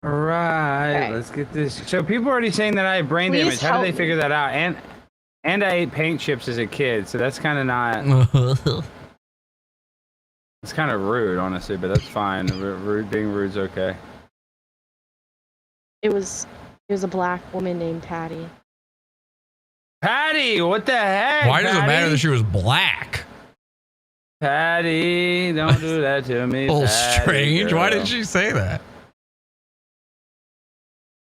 All right, Okay. let's get this. So people are already saying that I have brain Please damage. How help did they me. figure that out? And I ate paint chips as a kid, so that's kind of not. It's kind of rude, honestly, but that's fine. Being rude's okay. It was a black woman named Patty. Patty, what the heck? Why does it matter Patty? that she was black? Patty, don't do that to me. Oh, Patty, strange. Why girl. did she say that?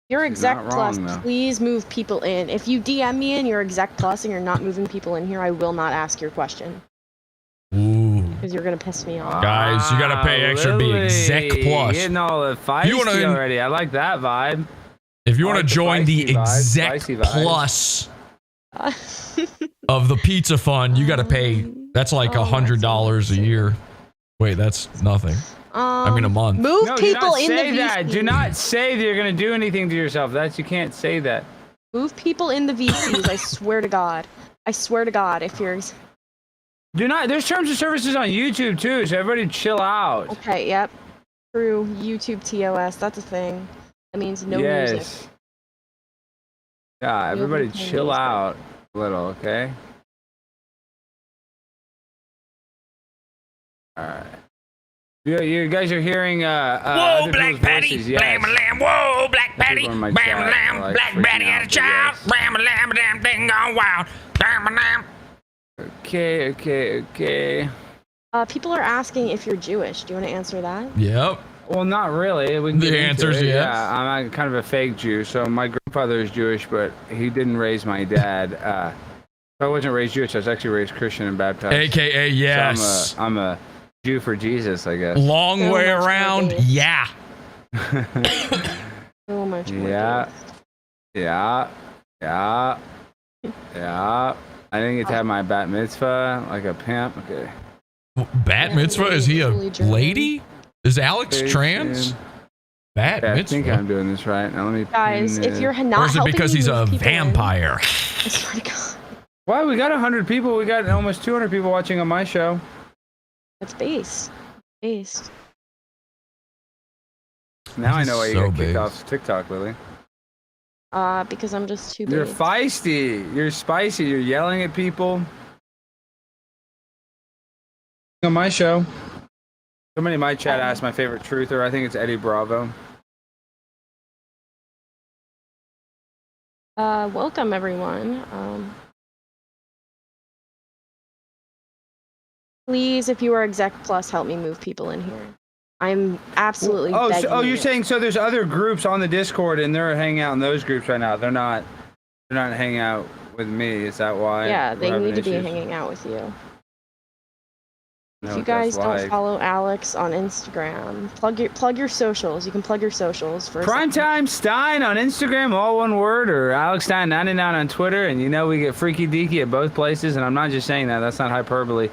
Your She's exec not plus, wrong, though. please move people in. If you DM me and you're exec plus and you're not moving people in here, I will not ask your question Ooh. because you're gonna piss me off. Guys, you gotta pay extra to be exec plus. Getting all the feisty You wanna- already. I like that vibe. If you I want like to the join the feisty vibes, exec feisty vibes. plus of the pizza fund, you gotta pay. That's like $100 a year. Wait, that's nothing. I mean a month. Move No, do people not in the say VC. that. Do not say that you're gonna do anything to yourself. You can't say that. Move people in the VCs. I swear to God. I swear to God. If you're Do not. There's terms of services on YouTube too, so everybody chill out. okay, yep. Through YouTube TOS, that's a thing. That means no yes. music. Yeah, everybody music. chill out a little, okay? All right. You guys are hearing Whoa, other Black people's Patty, voices, yes. blam a lamb, whoa, Black Patty, People in my bam a chat lamb, are, like, Black freaking Patty had a out, child, but yes. bam a lamb, a damn thing gone wild, bam a lamb. Okay. People are asking if you're Jewish. Do you want to answer that? Yep. Well, not really. We can The get into answer's it. yes. Yeah, I'm kind of a fake Jew. So my grandfather is Jewish, but he didn't raise my dad. I wasn't raised Jewish. I was actually raised Christian and baptized. AKA yes. So I'm a Jew for Jesus, I guess. Long So way much more around, based. yeah. So much more. Yeah. based. Yeah. I didn't get to have my bat mitzvah like a pimp. Okay. Bat mitzvah? Is he a Fully German. lady? Is Alex Hey, trans? man. Bat Yeah, I think mitzvah? I'm doing this right. Now let me. Guys, pin if you're this. not Or is it helping because me he's a move people in- vampire? I swear to God. Why? We got 100 people. We got almost 200 people watching on my show. That's based. Based. Now I This know is why you so got kicked big. off TikTok, Lily. Because I'm just too You're big. feisty. You're spicy. You're yelling at people. On my show. Somebody in my chat asked my favorite truther. I think it's Eddie Bravo. Welcome everyone. Please, if you are exec plus, help me move people in here. I'm absolutely. Oh, begging you're you. saying so? There's other groups on the Discord, and they're hanging out in those groups right now. They're not hanging out with me. Is that why? Yeah, we're they having need to be issues? hanging out with you. I know If you what that's guys don't like. follow Alex on Instagram, plug your socials. You can plug your socials for a second. Primetime Stein on Instagram, all one word, or Alex Stein 99 on Twitter, and you know we get freaky deaky at both places. And I'm not just saying that; that's not hyperbole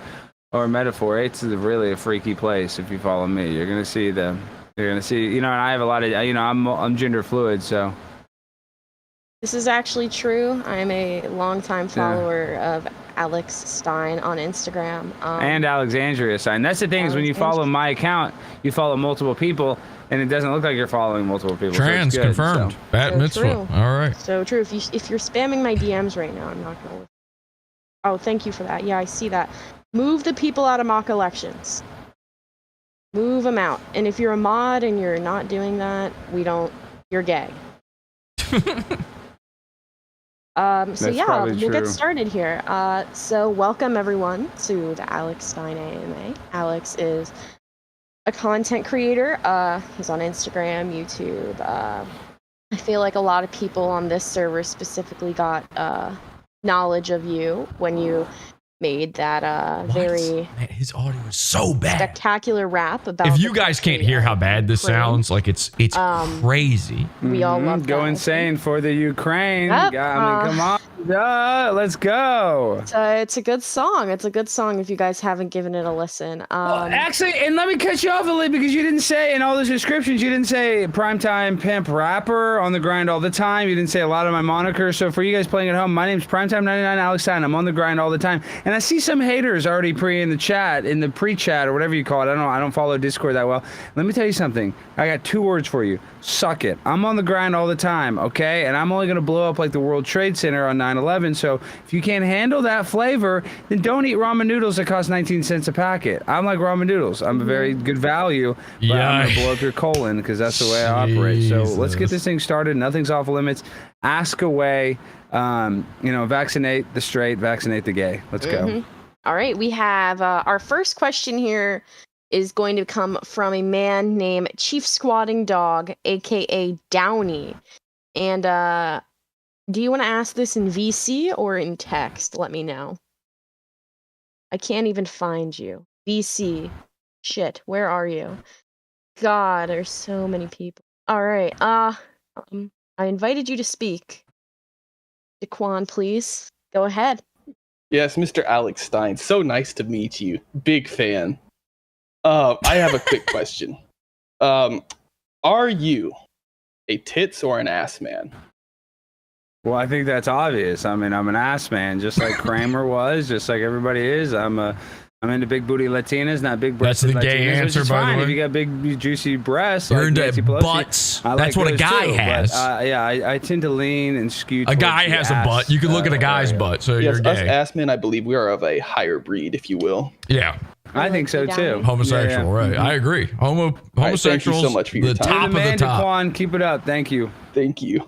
or metaphor. It's really a freaky place. If you follow me, you're gonna see them. You're gonna see, and I have a lot of, I'm gender fluid, so. This is actually true. I'm a longtime follower of Alex Stein on Instagram. And Alexandria Stein. That's the thing is when you follow my account, you follow multiple people, and it doesn't look like you're following multiple people. Trans so it's good, confirmed. so. Bat So mitzvah. true. All right. So true. If you're spamming my DMs right now, I'm not gonna. Oh, thank you for that. Yeah, I see that. Move the people out of mock elections. Move them out. And if you're a mod and you're not doing that, you're gay. So That's yeah, probably we'll get true. started here. So welcome everyone to the Alex Stein AMA. Alex is a content creator. He's on Instagram, YouTube. I feel like a lot of people on this server specifically got knowledge of you when you made that very Man, his audio is so bad. spectacular rap about. If the you guys can't country hear how of bad this Ukraine. sounds, like it's Um, crazy. We all Mhm, love go that. insane for the Ukraine. Yep, God, I mean, come on. Let's go. It's a good song. It's a good song if you guys haven't given it a listen. Well, actually, and let me cut you off a little because you didn't say in all those descriptions, you didn't say primetime pimp rapper on the grind all the time. You didn't say a lot of my monikers. So for you guys playing at home, my name's Primetime99 Alex Stein. I'm on the grind all the time. And I see some haters already in the pre-chat or whatever you call it. I don't follow Discord that well. Let me tell you something. I got 2 words for you. Suck it. I'm on the grind all the time, okay? And I'm only going to blow up like the World Trade Center on 9/11. So if you can't handle that flavor, then don't eat ramen noodles that cost 19 cents a packet. I'm like ramen noodles. I'm a very good value, but I'm going to blow up your colon because that's the way I operate. So let's get this thing started. Nothing's off limits. Ask away. Vaccinate the straight, vaccinate the gay. Let's go. All right. We have our first question here is going to come from a man named Chief Squatting Dog, aka Downey. And do you want to ask this in VC or in text? Let me know. I can't even find you. VC. Shit, where are you? God, there's so many people. All right. I invited you to speak. Daquan, please. Go ahead. Yes, Mr. Alex Stein. So nice to meet you. Big fan. I have a quick question. Are you a tits or an ass man? Well, I think that's obvious. I mean, I'm an ass man, just like Kramer was, just like everybody is. I'm into big booty Latinas, not big breasted Latinas. That's the gay answer, by the way. If you got big juicy breasts, you're like into butts. That's what a guy has. But, I tend to lean and skew. A guy has a butt. You can look at a guy's butt, so you're gay. Us ass men, I believe we are of a higher breed, if you will. Yeah. I think so too. Homosexual, right? I agree. Homosexuals. Right, thank you so much for your the time. top of the top. Daquan, keep it up. Thank you. Thank you.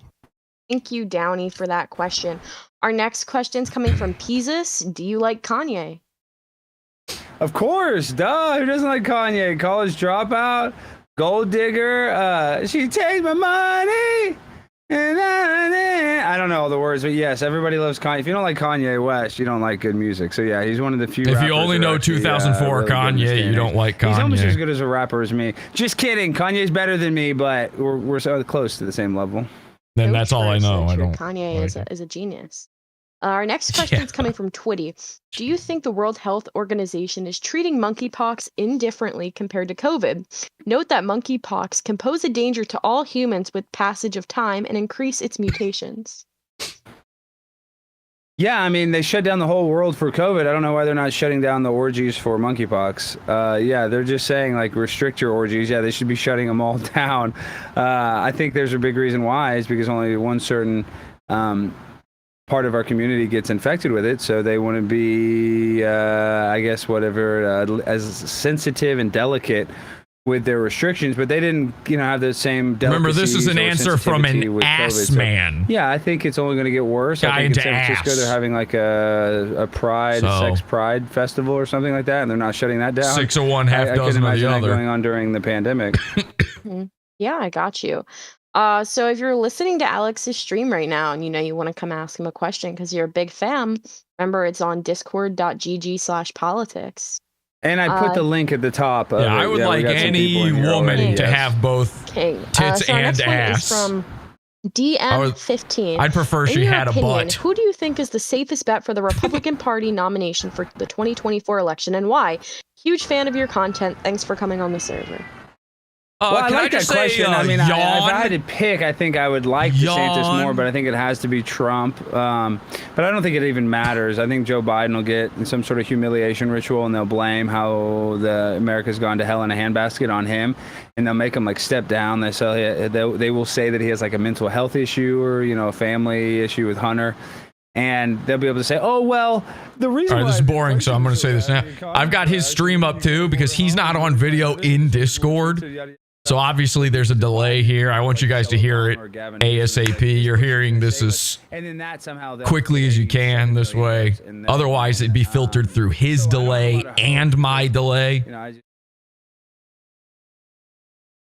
Thank you, Downey, for that question. Our next question's coming from Peasus. Do you like Kanye? Of course, duh. Who doesn't like Kanye? College dropout, gold digger. She takes my money. I don't know all the words, but yes, everybody loves Kanye. If you don't like Kanye West, you don't like good music. So yeah, he's one of the few. If you only know 2004 really Kanye, you don't like Kanye. He's almost as good as a rapper as me. Just kidding. Kanye's better than me, but we're so close to the same level. Then that's all I know. I don't. Kanye is a genius. Our next question is coming from Twitty. Do you think the World Health Organization is treating monkeypox indifferently compared to COVID? Note that monkeypox can pose a danger to all humans with passage of time and increase its mutations. Yeah, I mean, they shut down the whole world for COVID. I don't know why they're not shutting down the orgies for monkeypox. Yeah, they're just saying, like, restrict your orgies. Yeah, they should be shutting them all down. I think there's a big reason why is because only one certain part of our community gets infected with it, so they want to be, I guess, as sensitive and delicate with their restrictions, but they didn't, have the same. Remember, this is an answer from an ass man. So, yeah, I think it's only going to get worse. I think in San Francisco they're having like a pride, sex pride festival or something like that, and they're not shutting that down. 6 of one, half dozen of the other. That going on during the pandemic. Yeah, I got you. So if you're listening to Alex's stream right now and you want to come ask him a question because you're a big fan, remember it's on discord.gg/politics. And I put the link at the top. I would like any woman to have both tits and ass. From DM15. I'd prefer she had a butt. Who do you think is the safest bet for the Republican Party nomination for the 2024 election and why? Huge fan of your content. Thanks for coming on the server. Well, I like that question. I mean, if I had to pick, I think I would like DeSantis more, but I think it has to be Trump. But I don't think it even matters. I think Joe Biden will get some sort of humiliation ritual, and they'll blame how America's gone to hell in a handbasket on him, and they'll make him like step down. They will say that he has like a mental health issue or a family issue with Hunter. And they'll be able to say, oh, well, the reason. All right, this is boring, so I'm going to say this now. I've got his stream up too because he's not on video in Discord. So obviously there's a delay here. I want you guys to hear it ASAP. You're hearing this as quickly as you can this way. Otherwise, it'd be filtered through his delay and my delay.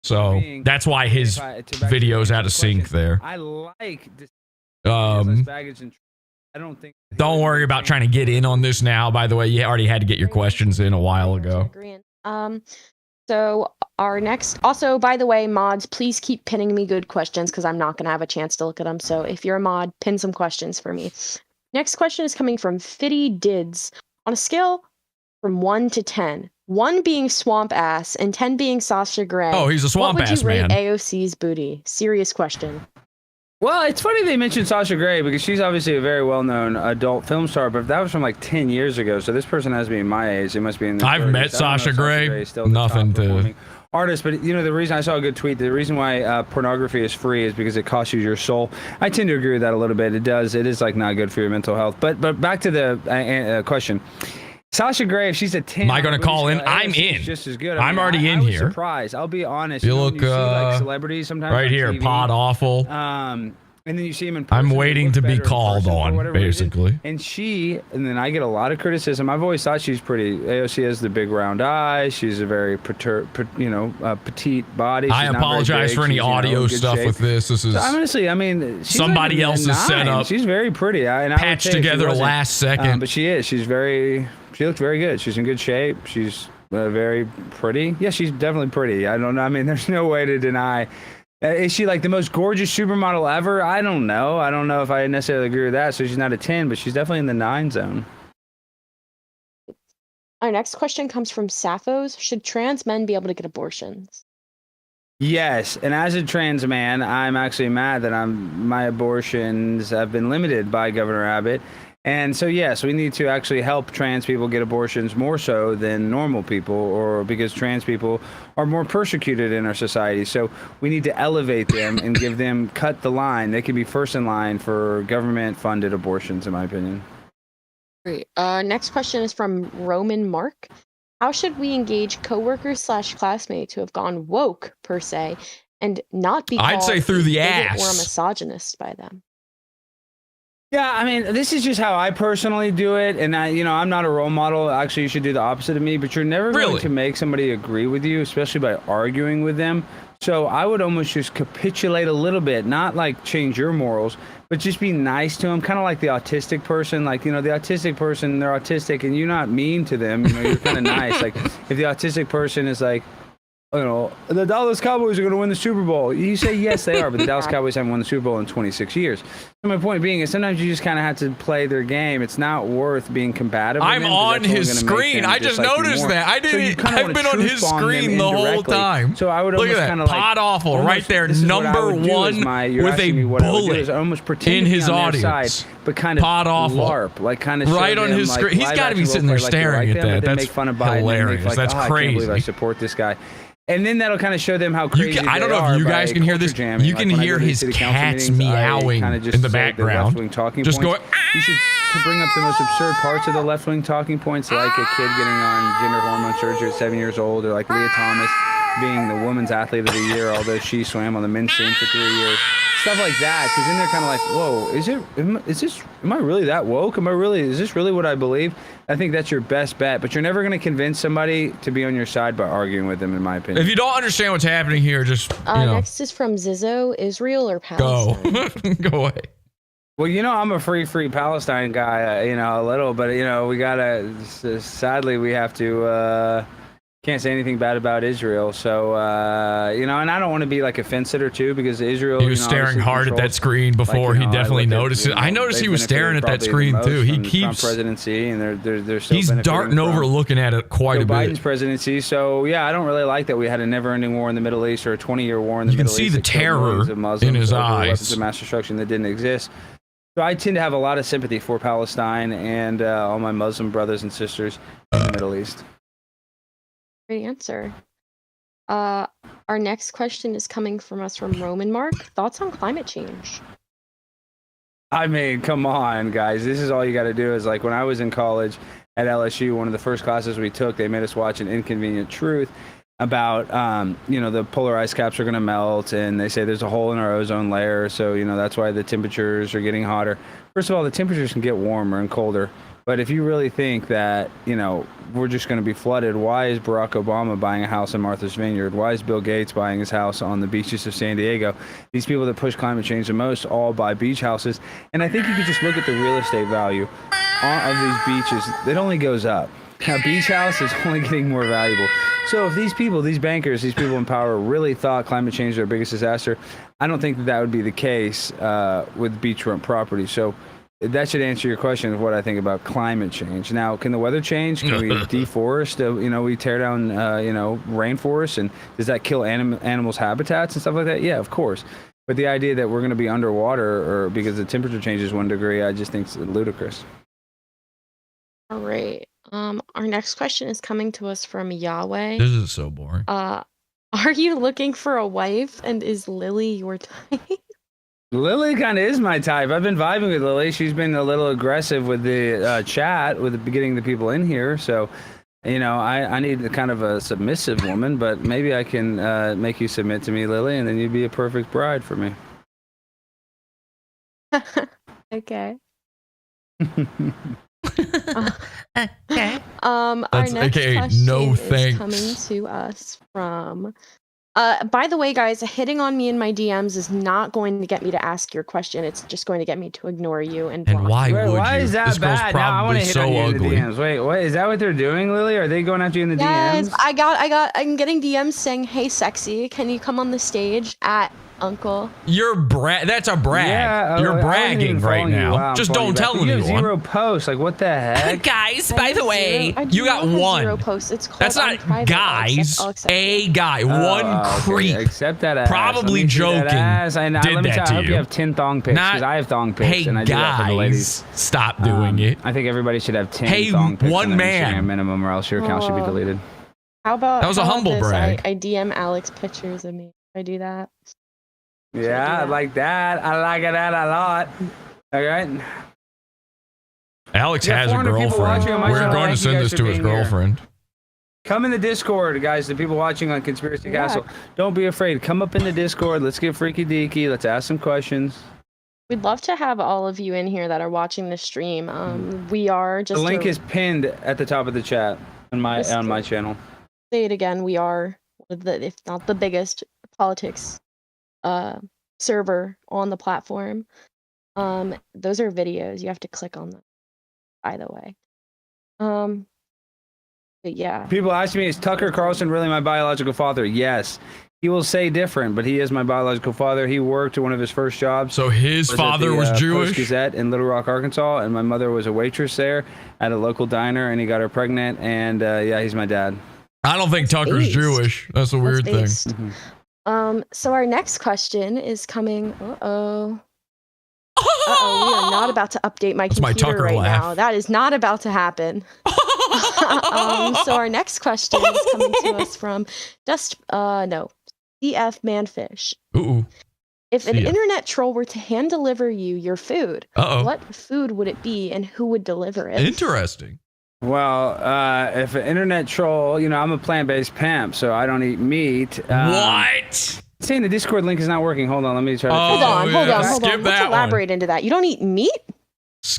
So that's why his video's out of sync there. Don't worry about trying to get in on this now. By the way, you already had to get your questions in a while ago. So our next, also, by the way, mods, please keep pinning me good questions because I'm not going to have a chance to look at them. So if you're a mod, pin some questions for me. Next question is coming from Fitty Dids. On a scale from 1 to 10, 1 being swamp ass and 10 being Sasha Grey. Oh, he's a swamp what would ass you rate man. AOC's booty? Serious question. Well, it's funny they mentioned Sasha Grey because she's obviously a very well-known adult film star, but that was from like 10 years ago. So this person has to be my age. They must be in their I've 30s. met Sasha Grey. Still the Nothing top to. performing artist, but you know the reason I saw a good tweet. The reason why pornography is free is because it costs you your soul. I tend to agree with that a little bit. It does. It is like not good for your mental health. But back to the question. Sasha Grey, if she's a 10, Am I going to call in? I'm in. Just as good. I'm already in I was here. Surprised. I'll be honest. You know, look when you see, like, celebrities sometimes right on here, TV, pod awful. and then you see him in person. I'm they waiting look to be better in called person for on, whatever reason. basically. And then I get a lot of criticism. I've always thought she's pretty. AOC has the big round eyes. She's a very petite body. She's I not very apologize big. for any She's, audio in good stuff shape. with this. This is Honestly, I mean, she's somebody like else's 9. setup. She's very pretty. I would patched say if she together wasn't, last second. but she is. She looks very good. She's in good shape. She's very pretty. Yeah, she's definitely pretty. I don't know. I mean, there's no way to deny. Is she like the most gorgeous supermodel ever? I don't know. I don't know if I necessarily agree with that. So she's not a 10, but she's definitely in the 9 zone. Our next question comes from Sappho's. Should trans men be able to get abortions? Yes, and as a trans man, I'm actually mad that my abortions have been limited by Governor Abbott. And so, yes, we need to actually help trans people get abortions more so than normal people, or because trans people are more persecuted in our society. So we need to elevate them and give them, cut the line. They can be first in line for government-funded abortions, in my opinion. Great. Next question is from Roman Mark. How should we engage coworkers / classmates who have gone woke, per se, and not be I'd called say through the bigot ass. or a misogynist by them? Yeah, I mean, this is just how I personally do it, and I'm not a role model. Actually, you should do the opposite of me, but you're never going to make somebody agree with you, especially by arguing with them. So I would almost just capitulate a little bit, not like change your morals, but just be nice to them, kind of like the autistic person. Like, the autistic person, they're autistic, and you're not mean to them. You're kind of nice. Like, if the autistic person is like, the Dallas Cowboys are going to win the Super Bowl. You say, yes, they are, but the Dallas Cowboys haven't won the Super Bowl in 26 years. So my point being is sometimes you just kind of have to play their game. It's not worth being combative with I'm them, on his screen. I just noticed that. I've been on his screen the whole time. So I would look almost at kind that. of Pod awful right there, number one with a bullet in his audience. But kind of pod awful. LARP, like kind of right on his screen. He's got to be sitting there staring at that. That's hilarious. That's crazy. I can't believe I support this guy. And then that'll kind of show them how crazy I don't know if you guys can hear this. You can hear his cats meowing in the background. Just going. You should bring up the most absurd parts of the left-wing talking points, like a kid getting on gender hormone surgery at 7 years old, or like Leah Thomas being the women's athlete of the year, although she swam on the men's team for 3 years. Stuff like that, because then they're kind of like, whoa, am I really that woke? Is this really what I believe? I think that's your best bet, but you're never going to convince somebody to be on your side by arguing with them, in my opinion. If you don't understand what's happening here, just, Next is from Zizzo. Israel or Palestine? Go away. Well, I'm a free Palestine guy, a little, but, we gotta, sadly, we have to, can't say anything bad about Israel. So, and I don't want to be like offensive or too, because Israel. He was staring hard at that screen before. He definitely noticed it. I noticed he was staring at that screen too. He keeps Trump presidency, and they're still he's darting over, looking at it quite a bit. Biden's presidency. So yeah, I don't really like that we had a never-ending war in the Middle East, or a 20-year war in the Middle East. You can see the terror in his eyes. Weapons of mass destruction that didn't exist. So I tend to have a lot of sympathy for Palestine and all my Muslim brothers and sisters in the Middle East. Great answer. Our next question is coming from Roman Mark. Thoughts on climate change? I mean, come on, guys. This is all you got to do. Is like when I was in college at LSU, one of the first classes we took, they made us watch An Inconvenient Truth about, the polar ice caps are going to melt, and they say there's a hole in our ozone layer, so, that's why the temperatures are getting hotter. First of all, the temperatures can get warmer and colder. But if you really think that, we're just going to be flooded, why is Barack Obama buying a house in Martha's Vineyard? Why is Bill Gates buying his house on the beaches of San Diego? These people that push climate change the most all buy beach houses. And I think you could just look at the real estate value of these beaches. It only goes up. A beach house is only getting more valuable. So if these people, these bankers, these people in power really thought climate change is their biggest disaster, I don't think that would be the case with beachfront property. So that should answer your question of what I think about climate change. Now, can the weather change? Can we deforest? We tear down, rainforests, and does that kill animals' habitats and stuff like that? Yeah, of course. But the idea that we're going to be underwater or because the temperature changes 1 degree, I just think it's ludicrous. All right. Our next question is coming to us from Yahweh. This is so boring. Are you looking for a wife, and is Lily your type? Lily kind of is my type. I've been vibing with Lily. She's been a little aggressive with the chat, with getting the people in here. So, I need kind of a submissive woman, but maybe I can make you submit to me, Lily, and then you'd be a perfect bride for me. Okay. Okay. Our That's next AKA question no is thanks. coming to us from. By the way, guys, hitting on me in my DMs is not going to get me to ask your question. It's just going to get me to ignore you and block why you. would Why you? is that This girl's bad? Now I want probably to hit so on you in the ugly. DMs. Wait, what is that? What they're doing, Lily? Are they going after you in the Yes, DMs? I'm getting DMs saying, "Hey, sexy, can you come on the stage at Uncle?" That's a brag. Yeah, You're I wasn't bragging even right following you. now. Wow, I'm Just following don't you tell back. You have anyone. 0 posts. Like, what the heck? Guys, I by have the way, zero- I do you not got have one. 0 posts. It's called That's on not private. guys. I'll accept A it. guy. One Okay. creep. Accept that ass. Probably Let me see that joking ass. And, did let me that tell, to I hope you. you have 10 thong pics Not- because I have thong pics Hey, and I do that for the ladies. guys, stop doing it. I think everybody should have 10 Hey, thong pics one on their man. Instagram minimum, or else your account should be deleted. How about That was a how about humble this? brag. I DM Alex pictures of me. I do that. Yeah, I like that. I like that a lot. All right. Alex Yeah, has a 400 people watching girlfriend. on my We're channel. going to Thank you send guys this for to his being here. girlfriend. Come in the Discord, guys. The people watching on Conspiracy Yeah. Castle. Don't be afraid. Come up in the Discord. Let's get freaky deaky. Let's ask some questions. We'd love to have all of you in here that are watching the stream. We are just The link to is pinned at the top of the chat on my channel. say it again. We are one of the, if not the biggest, politics server on the platform. Those are videos. You have to click on them. By the way. But yeah. People ask me, is Tucker Carlson really my biological father? Yes. He will say different, but he is my biological father. He worked at one of his first jobs. So his father was Jewish? Post-Gazette in Little Rock, Arkansas, and my mother was a waitress there at a local diner, and he got her pregnant, and yeah, he's my dad. I don't think Tucker's based. Jewish. That's a weird thing. Based. So our next question is coming. Uh-oh, we are not about to update my That's my computer Tucker right laugh. now. That is not about to happen. So our next question is coming to us from CF Manfish. Ooh. If an CF. internet troll were to hand deliver you your food, Uh-oh. what food would it be and who would deliver it? Interesting. Well, if an internet troll, I'm a plant-based pimp, so I don't eat meat. What? Saying the Discord link is not working. Hold on, let me try to. Hold Oh, on. yeah, Let's skip that elaborate into that. You don't eat meat?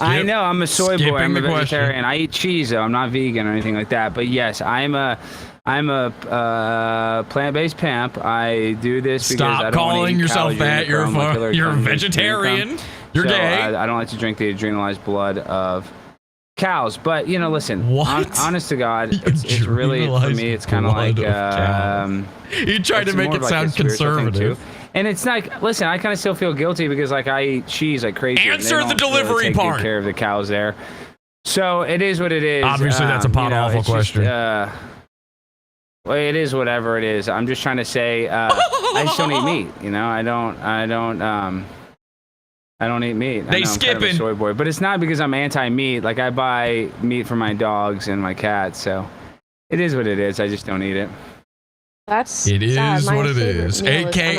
I know I'm a soy boy. I'm a Skipping the question. vegetarian. I eat cheese though. I'm not vegan or anything like that. But yes, I'm a plant-based pimp. I do this because I Stop don't wanna calling eat yourself cows that. during the chrome, like You're a Hillary Clinton vegetarian. used to You're so gay. I don't like to drink the adrenalized blood of cows. But listen, What? honest to God, it's really for me. It's kind of like He tried to it's make more it of like a sound spiritual thing, conservative. too. And it's like, listen, I kind of still feel guilty because like I eat cheese like crazy. and they Answer the don't really delivery take part. Good care of the cows there. So it is what it is. Obviously, that's a pot awful it's just, question. well, it is whatever it is. I'm just trying to say I just don't eat meat. I don't eat meat. They I know I'm kind of a skipping. soy boy, but it's not because I'm anti-meat. Like I buy meat for my dogs and my cats, so it is what it is. I just don't eat it. That's It sad. is My what it favorite is. meal AKA,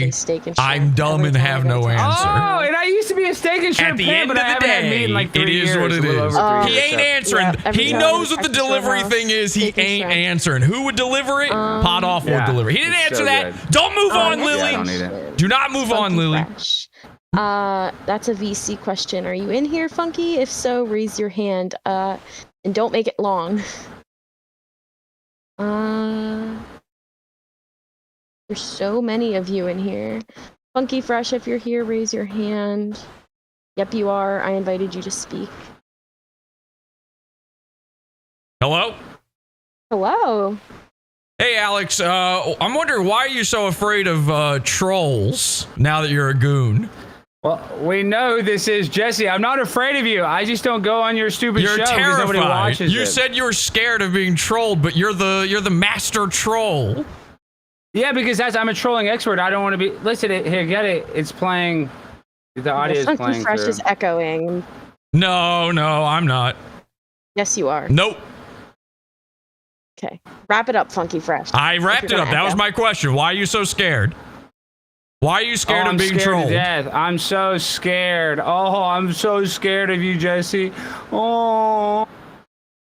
unironically steak and shrimp. I'm dumb Every and time I have go no to answer. Oh, and I used to be a steak and shrimp At the fan, end but of I the haven't had meat day, in like 3 it is years. what it a little is. over 3 He years, ain't so. answering. Yeah, every He time knows I what the go to your delivery house, thing is. He steak and ain't shrimp. answering. Who would deliver it? Pot off would Yeah, deliver. He didn't it's answer so that. good. Don't move on, next Lily. I don't need it. Do not move on, Funky Lily. Fresh. That's a VC question. Are you in here, Funky? If so, raise your hand. And don't make it long. There's so many of you in here. Funky Fresh, if you're here, raise your hand. Yep, you are. I invited you to speak. Hello? Hello. Hey, Alex. I'm wondering why are you so afraid of trolls now that you're a goon? Well, we know who this is, Jesse. I'm not afraid of you. I just don't go on your stupid You're show because nobody terrified. watches You it. said you were scared of being trolled, but you're the master troll. Yeah, because I'm a trolling expert. I don't want to be. Listen, here, get it. It's playing. The audio is Funky playing. Fresh through. is echoing. No, I'm not. Yes, you are. Nope. Okay, wrap it up, Funky Fresh. I wrapped it up. That was my question. Why are you so scared? Why are you scared of being I'm scared trolled? to death. I'm so scared. Oh, I'm so scared of you, Jesse. Oh.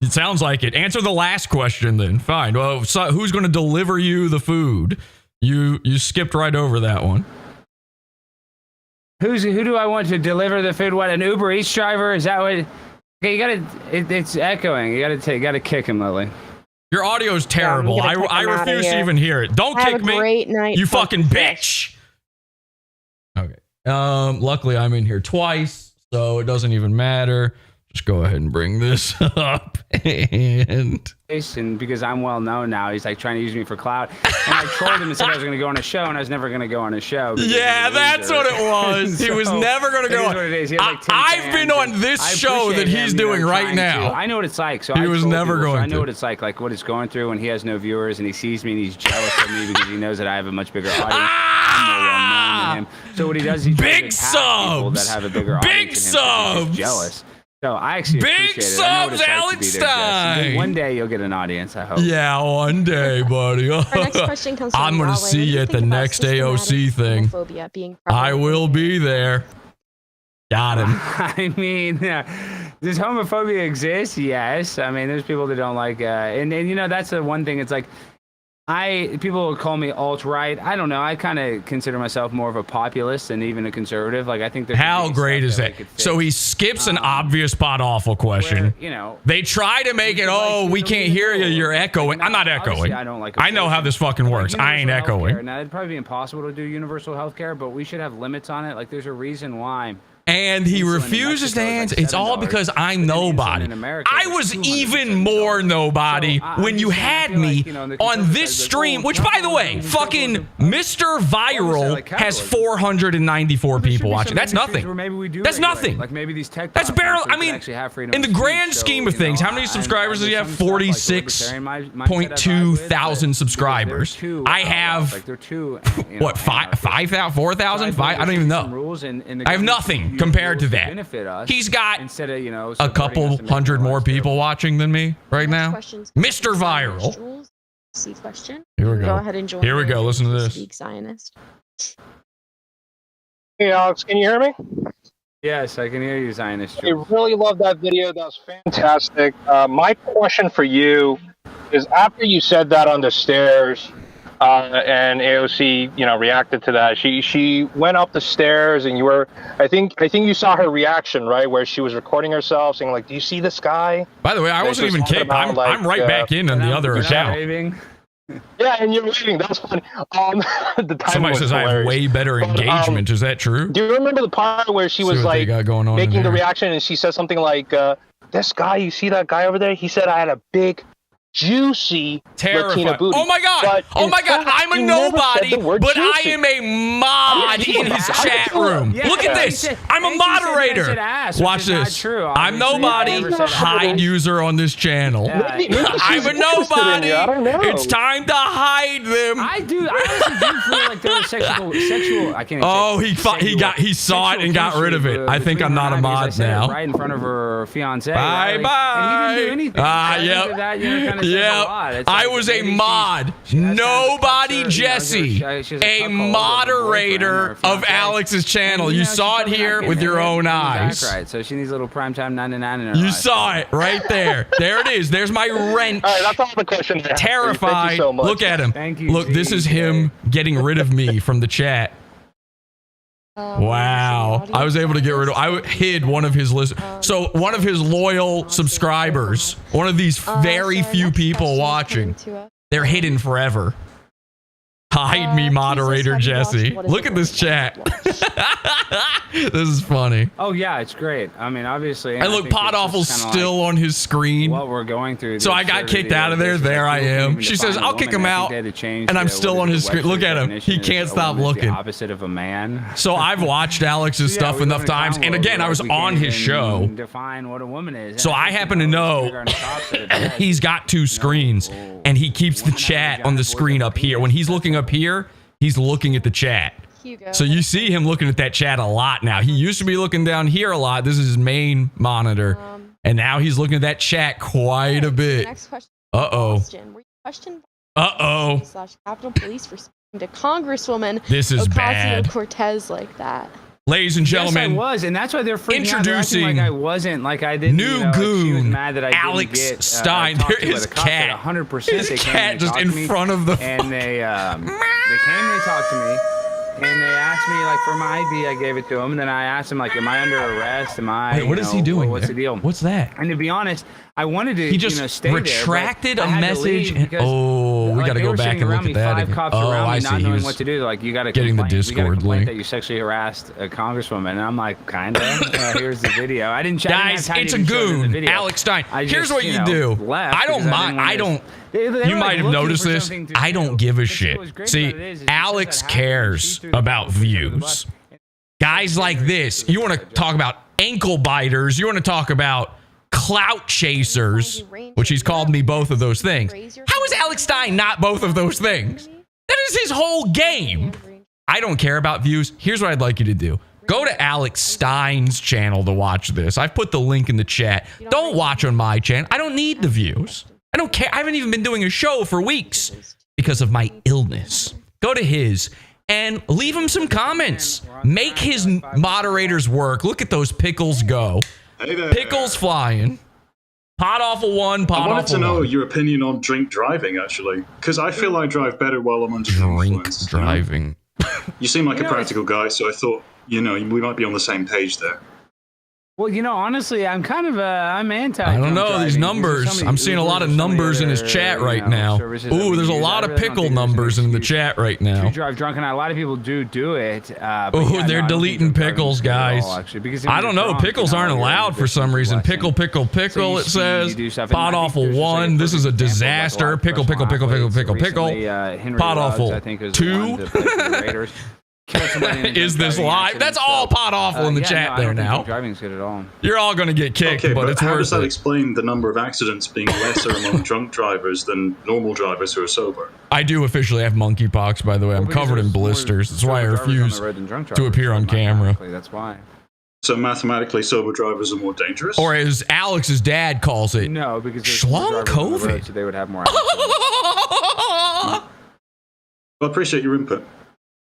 It sounds like it. Answer the last question then. Fine. Well, so who's going to deliver you the food? You skipped right over that one. Who do I want to deliver the food? What, an Uber Eats driver? Is that what? Okay, you gotta. It's echoing. You gotta kick him, Lily. Your audio is terrible. Yeah, I refuse to even hear it. Don't Have kick a me. great night, You Funky fucking Fresh. bitch. Okay. Luckily I'm in here twice, so it doesn't even matter. Just go ahead and bring this up. And Because I'm well known now, he's like trying to use me for clout. And I trolled him and said I was going to go on a show, and I was never going to go on a show. yeah, that's what it was. He was never going to go on. It is what it is. He has like 10 I've been fans, on this I show that appreciate he's him, doing right trying now. to. I know what it's like. So He I was told never people, so going I know to. what it's like what he's going through when he has no viewers and he sees me and he's jealous of me because he knows that I have a much bigger audience. I'm more well known than him. So what he does, he Big tries to attack people that subs! have a bigger Big audience than him because he's subs! jealous. So I actually Big appreciate it. I know what it's subs, like to Alex be there, Jess. Stein. One day you'll get an audience, I hope. Yeah, one day, buddy. Our next question comes from I'm going to Raleigh. see What do you at the think about next systematic AOC thing. homophobia being I prevalent will in be there. Got him. I mean, does homophobia exist? Yes. I mean, there's people that don't like, and you know, that's the one thing. It's like, people will call me alt-right. I don't know. I kind of consider myself more of a populist than even a conservative. Like, I think there's How great is that? So he skips an obvious pot awful question. you know, They try to make it, oh, we can't hear you. You're echoing. I'm not echoing. I don't like I know how abortion. this fucking Like, works. I ain't universal healthcare. echoing. Now, it'd probably be impossible to do universal health care, but we should have limits on it. Like, there's a reason why. And he Insulin in refuses to Mexico is answer. like It's all $7, because I'm but then insulin nobody. in America I is like was $270. even more nobody So, I'm when you just saying, I had feel me like, you know, the on conservative this side is like, stream, oh, which, by the way, capitalism, fucking capitalism. Mr. Viral like has capitalism. 494 There should people be watching. some That's industries nothing. where maybe we do That's regulate. nothing. Like maybe these tech That's platforms barely. that I mean, actually have freedom in the of speech. grand So, scheme of you know, things, how many subscribers does he have? there's some stuff, like, 46.2 thousand subscribers. I have like they're two, what, 5,000, 4,000? I don't even know. I have nothing compared to that. He's got instead of, you know, a couple hundred more people watching than me right now. Questions Mr. from Viral. Jules. C question. Here we Go go. ahead and join. Here we go. Listen to this. Speak Zionist. Hey Alex, can you hear me? Yes, I can hear you, Zionist. I really love that video. That was fantastic. My question for you is: after you said that on the stairs, and AOC, you know, reacted to that. She went up the stairs, and you were, I think you saw her reaction, right, where she was recording herself, saying like, "Do you see this guy?" By the way, I And wasn't she was even talking kicked. about, like, I'm right back in on the other You're not account. raving? Yeah, and you're waving. That's funny. The time Somebody was says I have hilarious. way better But, engagement. Is that true? Do you remember the part where she was See what they like got going on in making the there. reaction, and she said something like, "This guy, you see that guy over there? He said I had a big, juicy Latina Terrified. booty." Oh my god! But Oh in my god! fact, I'm a he never said nobody, the word but I juicy. am a mod Yeah, in his how chat did you- room. Yeah, Look at yeah, this. he said- I'm a and she said I moderator. said ass, which Watch is not this. true, I'm obviously. nobody. I never said Hide ass. user on this channel. Yeah. Maybe she's I'm a interested in nobody. you. I don't know. It's time to hide them. I honestly do feel like there was sexual. I can't. even Oh, say he saw it sexual and got rid of it. chemistry I think between I'm not her a and I, because I mod said it now. right in front of her fiance. Bye right? Like, bye. And he didn't do anything. Ah, So I think yep. that, you know, kind of says a lot. It's I like was a maybe mod. she has kind of Nobody culture, you know, Jesse. she has a A cuckold of her moderator boyfriend or of fiance. Alex's channel. And, You know, she's saw it probably here not with getting your it own back eyes. right. So she needs a little primetime 99 in her You life. saw it right there. There it is. There's my wrench. All right, that's all the questions I have. Terrified. Thank you so much. Look at him. Thank you, Look, this is Z. him getting rid of me from the chat. Wow. I was able to get rid of, I hid one of his so one of his loyal subscribers, one of these very few people watching, they're hidden forever. Hide me, moderator Jesse. Look at this chat. This is funny. Oh yeah, it's great. I mean, obviously. And look, Pod Awful's still on his screen. What we're going through. So I got kicked out of there. There I am. She says, "I'll kick him out," and I'm still on his screen. Look at him. He can't stop looking. Opposite of a man. So I've watched Alex's stuff enough times, and again, I was on his show. Define what a woman is. So I happen to know he's got 2 screens, and he keeps the chat on the screen up here. When he's looking up here, he's looking at the chat. So you see him looking at that chat a lot now. He used to be looking down here a lot. This is his main monitor. And now he's looking at that chat quite a bit. Uh-oh. Uh-oh. Capitol Police for speaking to Congresswoman This is bad. Ocasio-Cortez like that. Ladies and gentlemen, yes, I was, and that's why they're freaking introducing out. Like I wasn't, like I didn't. New like goon, she was mad that I Alex didn't get, Stein. There is cat. 100%. His cat just in front of the. And they came, they talked to me, and they asked me like for my ID. I gave it to them, and then I asked them like, "Am I under arrest? Am I?" Wait, what is he doing? What's the deal? What's that? And to be honest, I wanted to. He just stay retracted there, a message. We got to go back and look at that again. Oh, I see. Not He knowing was what to do. Like you got to getting the Discord link. That you sexually harassed a congresswoman, and I'm like, kinda. Here's the video. I didn't. Guys, it's a goon, Alex Stein. Here's what you do. I don't mind. I don't. You might have noticed this. I don't give a shit. See, Alex cares about views. Guys like this, you want to talk about ankle biters, you want to talk about clout chasers, which he's called me both of those things. How is Alex Stein not both of those things? That is his whole game. I don't care about views. Here's what I'd like you to do. Go to Alex Stein's channel to watch this. I've put the link in the chat. Don't watch on my channel. I don't need the views. I don't care. I haven't even been doing a show for weeks because of my illness. Go to his and leave him some comments. Make his moderators work. Look at those pickles go. Hey there. Pickles flying. Pot Awful 1, Pot Awful 1. I wanted to know your opinion on drink driving, actually, because I feel I drive better while I'm under drink influence. driving. You seem like a practical guy, so I thought, we might be on the same page there. Well, honestly, I'm kind of I'm anti. I don't know these numbers. I'm seeing a lot of numbers in his chat right now. Ooh, there's a lot of pickle numbers in the chat right now. To drive drunk, and a lot of people do it. Oh, they're deleting pickles, guys. I don't know. Pickles aren't allowed for some reason. Pickle. It says. Pot Awful 1. This is a disaster. Pickle. Pot Awful 2. Is this live? That's all Pot Awful in the chat there now. Driving's good at all. You're all going to get kicked, but it's how worth does that it. explain the number of accidents being lesser among drunk drivers than normal drivers who are sober? I do officially have monkeypox, by the way. I'm covered in blisters. That's why I refuse to appear on camera. That's why. So mathematically, sober drivers are more dangerous? Or as Alex's dad calls it, no, because Schlong COVID. So they would have more. Well, I appreciate your input.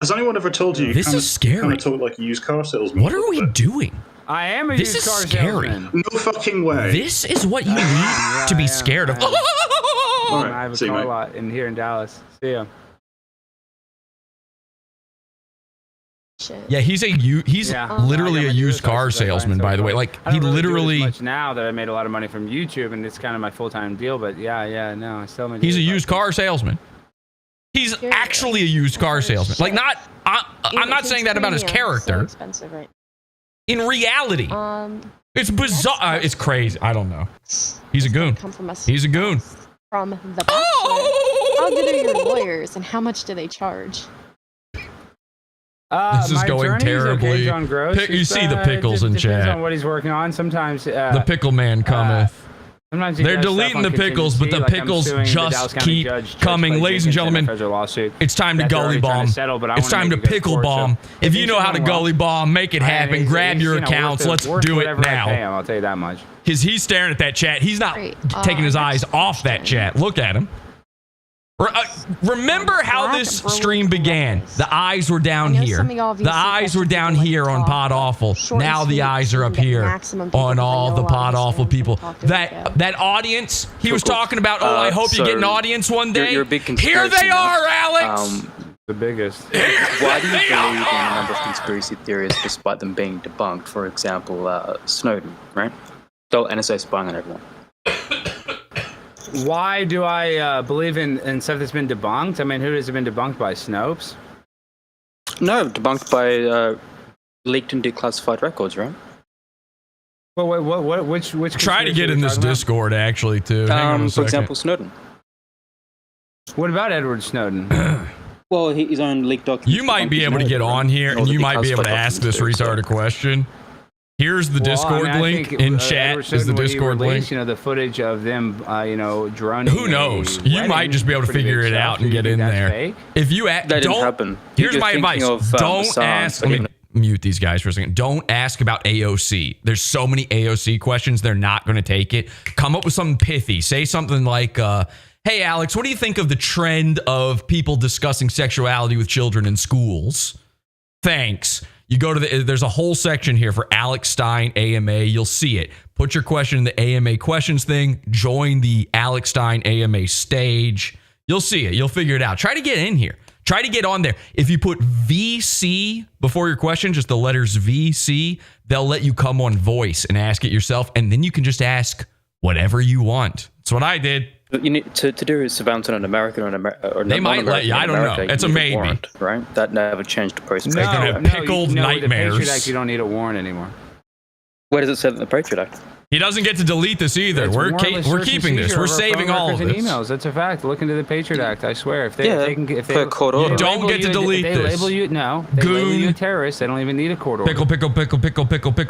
Has anyone ever told you this is scary? Kind of talk like a used car salesman? What are we doing? I am a this used is car scary. salesman. No fucking way. This is what you need to be scared of. All right, I have a see you, car mate. lot here in Dallas. See ya. Shit. Yeah, he's literally a used car salesman, by the way. Like he literally. Much now that I made a lot of money from YouTube, and it's kind of my full-time deal. But no, I still. He's a used car salesman. He's actually a used car salesman. Like I'm not saying that about his character. So expensive, right? In reality, it's bizarre. It's crazy. I don't know. He's a goon. He's a goon. From the Bachelor. How good are your lawyers, and how much do they charge? This is going terribly. Okay, you see the pickles in chat. Depends on what he's working on. Sometimes the pickle man cometh. They're deleting the pickles, but the pickles just keep coming. Ladies and gentlemen, it's time to gully bomb. It's time to pickle bomb. If you know how to gully bomb, make it happen. Grab your accounts. Let's do it now. I'll tell you that much. Because he's staring at that chat. He's not taking his eyes off that chat. Look at him. Remember how this stream began? The eyes were down here. The eyes were down here on Pod Awful. Now the eyes are up here on all the Pod Awful people. That audience he was talking about. Oh, I hope you get an audience one day. You're a big Here they are, Alex. The biggest. Why do you believe in a number of conspiracy theories despite them being debunked? For example, Snowden, right? NSA spying on everyone. why do I believe in stuff that's been debunked? I mean, who has it been debunked by? Snopes? No, debunked by leaked and declassified records, right? Well, which Try to get in this Discord, actually, too. Hang on a For second. example, Snowden. What about Edward Snowden? Well, his own leaked documents. You might be able to get on here, and you might be able to ask this retarded question. Here's the Discord link in chat. Is the Discord link? You know, the footage of them, droning. Who knows? You might just be able to figure it out and get in there. Fake? If you That didn't happen. Here's You're my thinking advice: of, don't Assange. ask. Let me mute these guys for a second. Don't ask about AOC. There's so many AOC questions. They're not going to take it. Come up with something pithy. Say something like, "Hey, Alex, what do you think of the trend of people discussing sexuality with children in schools?" Thanks. You go to there's a whole section here for Alex Stein AMA. You'll see it. Put your question in the AMA questions thing. Join the Alex Stein AMA stage. You'll see it. You'll figure it out. Try to get in here. Try to get on there. If you put VC before your question, just the letters VC, they'll let you come on voice and ask it yourself. And then you can just ask whatever you want. That's what I did. You need to do surveillance on an American or They might let you. I don't know. It's a maybe. Warrant, right? That never changed post. They're gonna have pickled With the nightmares. Patriot Act, you don't need a warrant anymore. Where does it say that in the Patriot Act? He doesn't get to delete this either. It's We're warrantless we're search and keeping this. seizure We're of our saving phone all of records this. and emails. That's a fact. Look into the Patriot Act. I swear. If they per court order. You don't get to delete they this. label you. No, they label you a terrorist. They don't even need a court order. Pickle.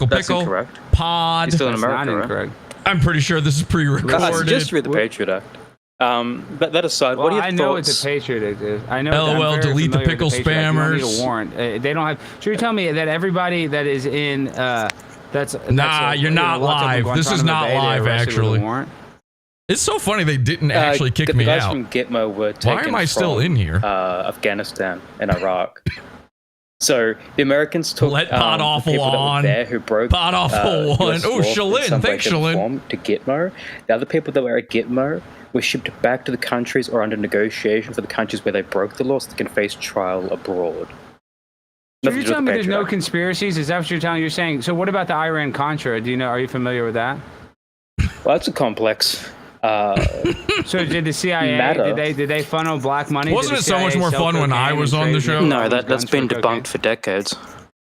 That's incorrect. Pod. You're still in That's America, not right? incorrect. I'm pretty sure this is I pre-recorded. just read the Patriot Act. But that aside, Well, what are your I know thoughts? it's a Patriot Act is. I know. LOL, I'm very delete the familiar with pickle Patriot Act. You don't need spammers. a warrant. They don't have. So you're telling me that everybody that is in Nah, you're not live. This is not live, actually. It's so funny they didn't actually kick the me guys out. from Gitmo were taken Why am I still from, in here? Afghanistan and Iraq. So the Americans took Let Pod the Awful people that on. were there who broke Pod Awful one. US Oh, law in Shalin. some way, Thanks, shape, or Shalin. form to Gitmo. The other people that were at Gitmo were shipped back to the countries or under negotiation for the countries where they broke the law so they can face trial abroad. So Nothing you're to do with telling me the there's no Patriot Act. conspiracies? Is that what you're telling? You're saying. So what about the Iran Contra? Do you know? Are you familiar with that? Well, that's a complex. So did the CIA? Matter. Did they funnel black money? Wasn't Did it the so much CIA more sell fun when I cocaine was and on the trade show? No, that's guns been for cocaine? debunked for decades.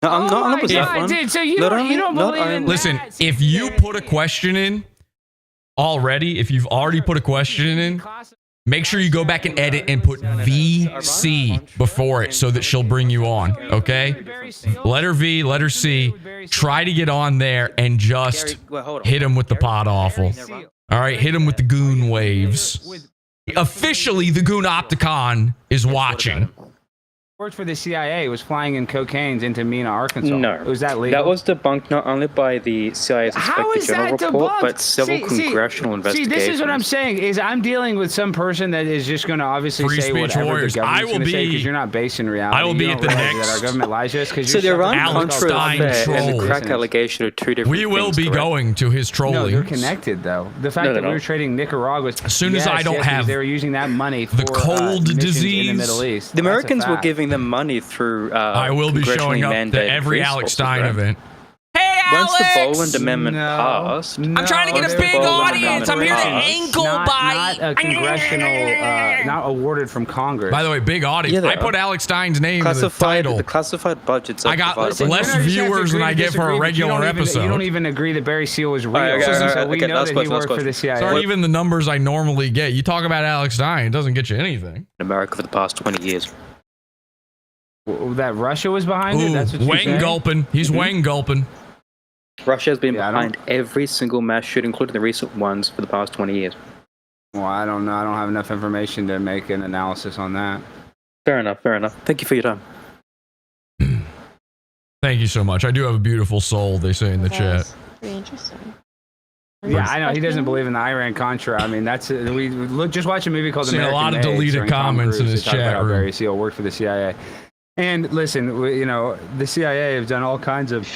No, I'm not with that one. Dude, so you Not don't, only- you don't not believe in only- Listen, that? if you put a question in already, if you've already put a question in, make sure you go back and edit and put VC before it so that she'll bring you on, okay? Letter V, letter C. Try to get on there and just hit him with the Pod Awful. All right, hit him with the goon waves. Officially, the Goon Opticon is watching. Worked for the CIA, was flying in cocaine into Mena, Arkansas. No. Was that legal? That was debunked not only by the CIA's How Inspector is General that report, debunked? but several congressional investigations. See, this is what I'm saying, is I'm dealing with some person that is just going to obviously Free say speech whatever warriors. the government's I will going to say be- because you're not based in reality. I will be You at don't the realize next- that our government lies to us because So the you're Iran Alex Contra Stein affair and the trolls. crack allegation are two different We will things, be correct? going to his No, they're trolling. connected though. The fact No, that they're we were not. trading Nicaragua. As soon as I don't because have they were using that money for the cold missions disease. in the Middle East. The That's a Americans were fact. giving them money through. I will be showing up congressionally to mandated every resources, Alex Stein right? event. Hey, Once the Alex! Boland Amendment passed, I'm trying to get Once a the big Boland audience. I'm here to Amendment passed, ankle not, bite. Not a congressional, not awarded from Congress. By the way, big audience. Yeah, they I put are. Alex Stein's name in the classified, title. the classified budgets. I got provided by- less You don't just have to viewers than agree I to get for a disagree, but regular you don't episode. You don't even agree that Barry Seal was real. right, so okay, we know last that he question, worked last for the These CIA. aren't even the numbers I normally get. You talk about Alex Stein, it doesn't get you anything. in America for the past 20 years. That Russia was behind it? Ooh, That's what you're Wang saying? gulping. He's Wang gulping. Russia has been Yeah, I don't- behind every single mass shooting, including the recent ones, for the past 20 years. Well, I don't know. I don't have enough information to make an analysis on that. Fair enough, fair enough. Thank you for your time. Thank you so much. I do have a beautiful soul, they say in the chat. Pretty interesting. Yeah, I know. He doesn't believe in the Iran Contra. I mean, that's we look. Just watch a movie called Seen a American lot of Made, deleted starring Tom comments in Cruise. his They talk about chat how room. Barry Seal worked for the CIA. And listen, the CIA have done all kinds of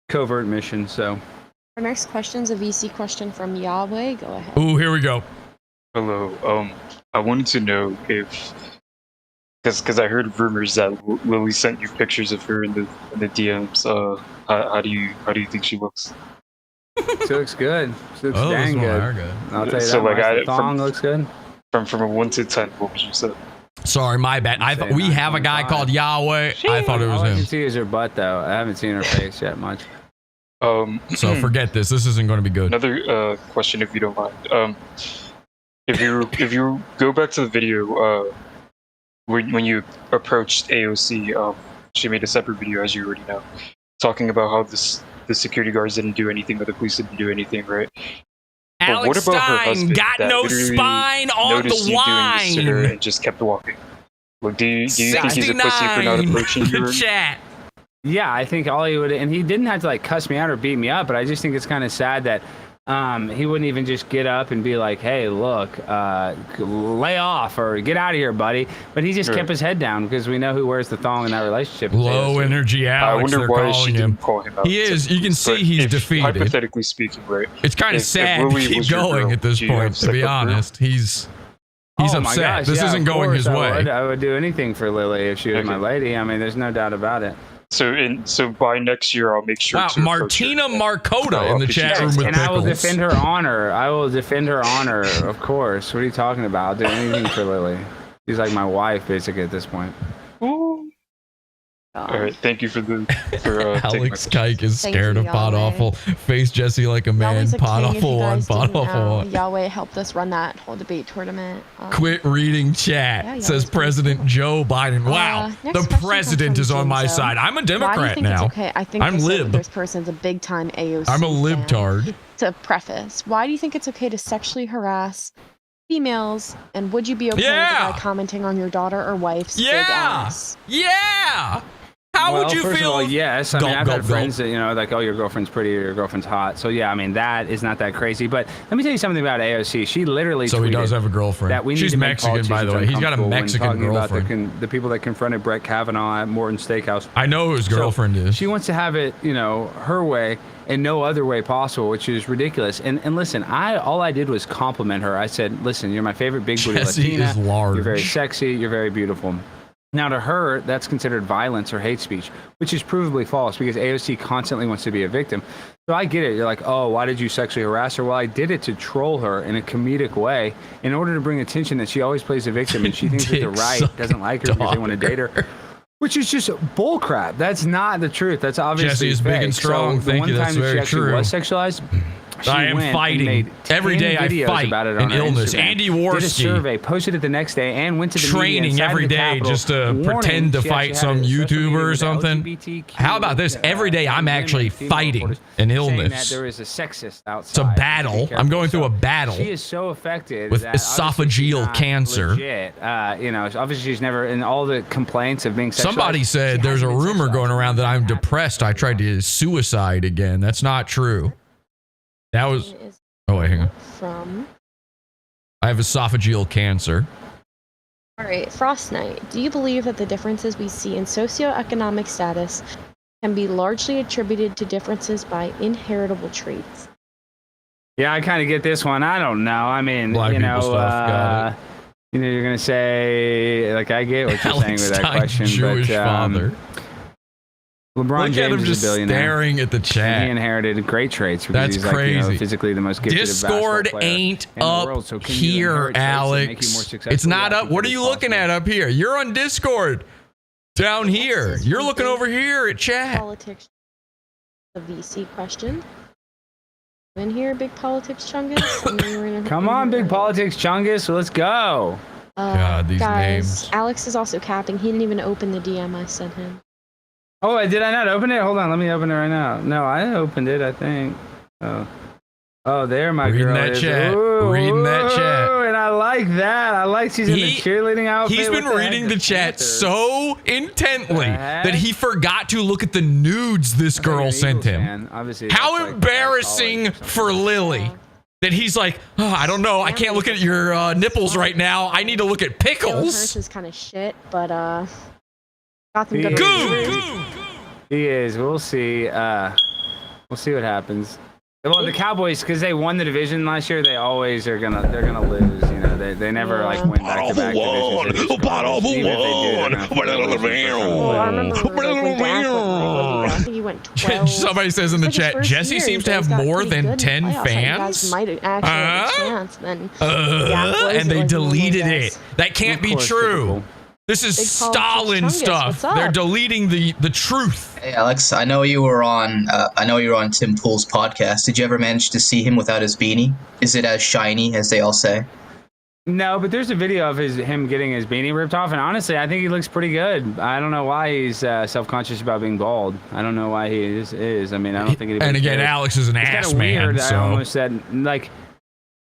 covert missions. So Our next question's a VC question from Yahweh. Go ahead. Ooh, here we go. Hello. I wanted to know if, because I heard rumors that Lily sent you pictures of her in the DMs. How do you think she looks? She looks good. She looks Oh, this dang one good. are good. I'll tell you So, that like, much. I- The thong looks good. From a 1 to 10, what would you say? Sorry, my bad. I thought we have a guy 9.5. called Yahweh. I thought it All was I can him. see is her butt, though. I haven't seen her face yet much. So forget this. This isn't going to be good. Another question, if you don't mind. If you go back to the video, when you approached AOC, she made a separate video, as you already know, talking about how the security guards didn't do anything, or the police didn't do anything, right? But what Alex about her Stein husband got that no literally spine on noticed the you doing this to her wine. and just kept walking? Like, do you think he's a pussy for not 69 approaching you? chat. Yeah, I think all he would, and he didn't have to like cuss me out or beat me up, but I just think it's kind of sad that he wouldn't even just get up and be like, "Hey, look, lay off or get out of here, buddy." But he just kept his head down because we know who wears the thong in that relationship. Low energy Alex, I they're wonder why she calling him. didn't call him out. He is. You can see But he's if, defeated. hypothetically speaking, right? It's kind of if sad to Lily keep was your going girl, at this do you have point, to sex be with her? honest. He's Oh my upset. gosh, This yeah, isn't of going his course way. I would do anything for Lily if she was Okay. my lady. I mean, there's no doubt about it. So by next year, I'll make sure Wow, to approach Martina her. Marcota in the chat room with And I will pickles. defend her honor. I will defend her honor, of course. What are you talking about? I'll do anything for Lily. She's like my wife, basically, at this point. All right, thank you for taking my Alex question. Kike is Thank scared you, of Pot Yahweh. Awful. Face Jesse like a man. Yahweh's a Pot king, if you Awful one. guys Pot didn't Awful know. one. Yahweh helped us run that whole debate tournament. Quit reading chat. Yeah, Says Yahweh's President Joe Biden. Wow, next the question comes president from is on my Jinzo. side. I'm a Why do you Democrat think now. it's okay? I think I'm lib. this person's a big time AOC. I'm a fan. libtard. To preface, why do you think it's okay to sexually harass females? And would you be okay with a Yeah. guy commenting on your daughter or wife's big Yeah. ass? Yeah. How Well, would you first feel? of all, yes. I mean, Gulp, I've gulp, had friends that, like, oh, your girlfriend's pretty or your girlfriend's hot. So, yeah, I mean, that is not that crazy. But let me tell you something about AOC. She literally So he does tweeted have a girlfriend. that we need She's to make Mexican, by the way. politicians He's got a uncomfortable when Mexican talking about girlfriend. the people that confronted Brett Kavanaugh at Morton Steakhouse. I know who his girlfriend is. She wants to have it, her way and no other way possible, which is ridiculous. And listen, all I did was compliment her. I said, listen, you're my favorite big booty Jesse Latina. is large. You're very sexy. You're very beautiful. Now, to her, that's considered violence or hate speech, which is provably false because AOC constantly wants to be a victim. So I get it. You're like, oh, why did you sexually harass her? Well, I did it to troll her in a comedic way in order to bring attention that she always plays a victim and she thinks that the Dick right sucking doesn't like her because they want to date her. Which is just bullcrap. That's not the truth. That's obviously Jesse is big fake. and strong. So the Thank one you. time That's that very she actually true. was sexualized, she I am went and fighting. made Every 10 day I videos fight about it an on her illness. Instagram, Andy did a Worski. survey, posted it the next day, and went to the media Training inside every of the day Capitol, just to warning pretend to she fight actually some had a special YouTuber meeting or with something. LGBTQ, How about this? Every day I'm women, actually female fighting reporters, an saying illness. that there is a sexist outside. It's a battle. I'm going through a battle She is so affected with that obviously she's esophageal not cancer. Legit. Obviously she's never in all the complaints of being sexualized. Somebody said she there's a hasn't been rumor sexualized. going around that I'm depressed. I tried to suicide again. That's not true. That was. It is Oh wait, hang on. from. I have esophageal cancer. All right, Frost Knight. Do you believe that the differences we see in socioeconomic status can be largely attributed to differences by inheritable traits? Yeah, I kind of get this one. I don't know. I mean, Black people stuff, got it. You're gonna say like I get what you're saying Alex with that Stein, question, Jewish but father. LeBron Look at him James just is a billionaire. staring at the He chat. inherited great traits because That's he's like, crazy. physically the most gifted Discord basketball player ain't in the up world. So can you here, inherit traits that make you more Alex. successful? It's not Yeah, I up. think What that are is you looking possible. at up here? You're on Discord. Down here. This is You're from looking Big over here at chat. Politics. The VC question. In here, big politics chungus. I mean, we're gonna- Come on, big politics, Chungus. Let's go. God, these guys, names. Alex is also capping. He didn't even open the DM I sent him. Oh, did I not open it? Hold on, let me open it right now. No, I opened it, I think. Oh, there my Reading girl that is. chat. Ooh, Reading that chat. ooh, and I like that. I like she's in the cheerleading outfit. He's been What the reading heck? the chat Panther. so intently The heck? that he forgot to look at the nudes this I thought you were girl an sent Eagles him. fan. Obviously, How that's like embarrassing college or something. for Lily that he's like, oh, I don't know. I can't look at your nipples right now. I need to look at Jalen pickles. Hurts is kind of shit, but got them He good. is. Goo! He is. We'll see. We'll see what happens. Well, the Cowboys, because they won the division last year, they're gonna lose. You know, they never like win back-to-back divisions. Well, I remember like, when Dak was like, what do you think he went 12. Somebody says in the It's like his chat, first Jesse year, seems to but have he's got more pretty than good in 10 playoffs. You guys fans. might actually have a chance. Then And they deleted guys. it. That can't Of be course, true. typical. This is Big politics Stalin Chungus, what's stuff. They're up? deleting the truth. Hey Alex, I know you were on Tim Pool's podcast. Did you ever manage to see him without his beanie? Is it as shiny as they all say? No, but there's a video of him getting his beanie ripped off, and honestly, I think he looks pretty good. I don't know why he's self-conscious about being bald. I don't know why he is. I mean, I don't think anybody And again, cares. Alex is an It's ass kinda man. weird. I So almost said, like,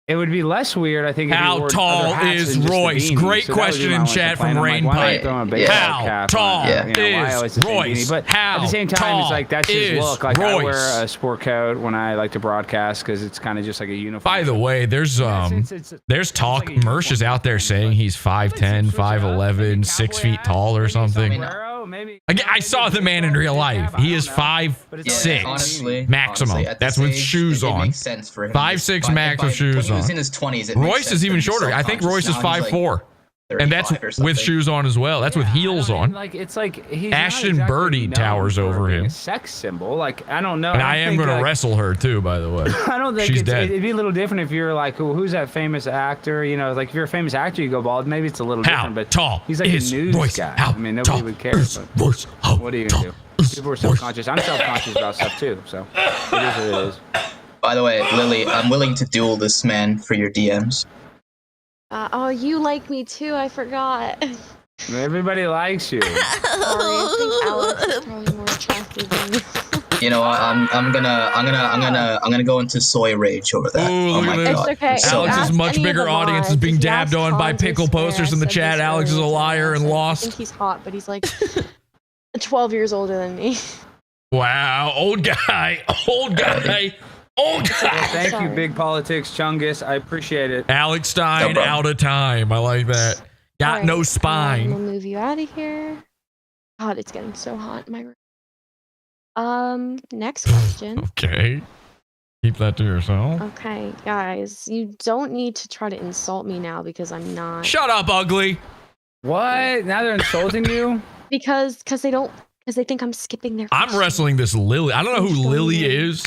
it would be less weird, I think, if he how wore tall other hats is than just the Royce? beanie. Great So that would be question my in only chat complaint. from I'm like, why not Rainpipe. throw a baseball How cap tall on, you know, why is always the same Royce? beanie? But How at the same time, it's like that's his is look. Like I Royce? wear a sport coat when I like to broadcast because it's kind of just like a uniform. by the way, there's talk. Mersh is out there saying he's 5'10", 5'11", 6 feet tall or something. I saw the man in real life. He is 5'6", honestly, maximum. honestly, at That's this with age, shoes it on. makes sense for him. 5'6" max with shoes when he was on. in his 20s, it makes Royce sense is for even him to be shorter. I think Royce is self-conscious. Now he's, 5'4". And that's 35 or with something. shoes on as well. That's with heels on. Like it's like he's Ashton not exactly Birdie known towers for over being him. A sex symbol. Like I don't know. And I am think, going to like, wrestle her too, by the way. I don't think She's dead. it'd be a little different if you're like, who's that famous actor? You know, like if you're a famous actor, you go bald. Maybe it's a little How different. But tall he's like is a news Royce? guy. How I mean, nobody tall would care. is But Royce? How what are you tall gonna do? is People are Royce? self-conscious. I'm self-conscious about stuff too. So it is what it is. By the way, Lily, I'm willing to duel this man for your DMs. Oh, you like me too. I forgot. Everybody likes you. Sorry, I think Alex is probably more attractive than you. You know, I'm gonna go into soy rage over that. Ooh, Oh look my at this. god. It's okay. So, Alex's Ask much any of bigger the audience is mods. being If you dabbed ask on by Tom to pickle swear, posters in the I said chat. this Alex is a earlier liar and today. I lost. think he's hot, but he's like 12 years older than me. Wow, old guy, old guy, old Well, guy. thank you, Sorry. Big Politics Chungus. I appreciate it. Alex Stein No problem. out of time. I like that. Got Alright, no We'll spine. move you out of here. God, it's getting so hot in my room. Next question. Okay. Keep that to yourself. Okay, guys, you don't need to try to insult me now because I'm not. Shut up, ugly. What? Now they're insulting you? Because they think I'm skipping their. I'm question. wrestling this Lily. I don't know who Who's Lily going in? is.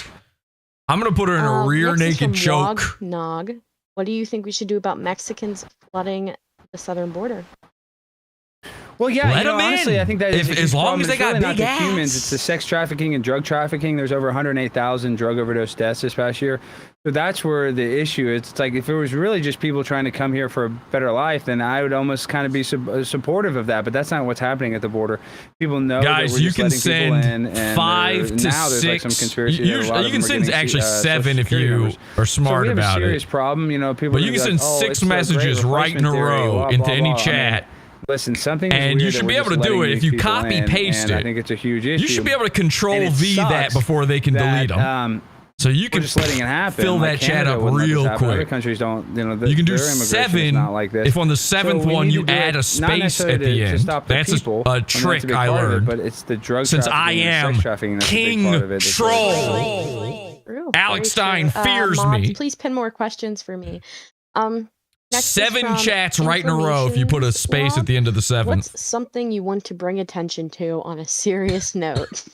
I'm gonna put her in a rear Next is naked from choke. Nog. What do you think we should do about Mexicans flooding the southern border? Well, yeah, Let you know, them in. honestly, I think that is If- a as huge long problem. as they It's got really not big the ass. humans, it's the sex trafficking and drug trafficking. There's over 108,000 drug overdose deaths this past year. So that's where the issue is. It's like if it was really just people trying to come here for a better life, then I would almost kind of be supportive of that. But that's not what's happening at the border. People know Guys, that we're you just can letting people send in, and 5 to now there's like 6. some conspiracy. that a lot You of can them are send getting, actually Social 7 if Security you numbers. are So smart we have about a serious it. problem. You know, people. But are you can gonna send be like, 6 it's so great, messages right in a replacement theory, row blah, into blah, any blah. I mean, chat. listen, something is And you weird should that be we're able to just do letting it if these you people copy in, paste and it. I think it's a huge issue. You should be able to control And it V that sucks before they can delete them. So you We're can just letting it happen. fill Like that chat Canada up wouldn't let this real happen. Other quick. countries don't, you know, You can do their immigration is 7 not like this. if on the So 7th we one need you to do add it a not space necessarily at the to end. stop the That's people, a I mean, that's trick a big I part of it, learned. but it's the drug Since I trafficking and the am sex trafficking that's a big part of it. It's Troll. True, Alex very Stein true. fears mods, me. Please pin more questions for me. Next is 7 from chats right in a row if you put a space at the end of the 7th. What's something you want to bring attention to on a serious note?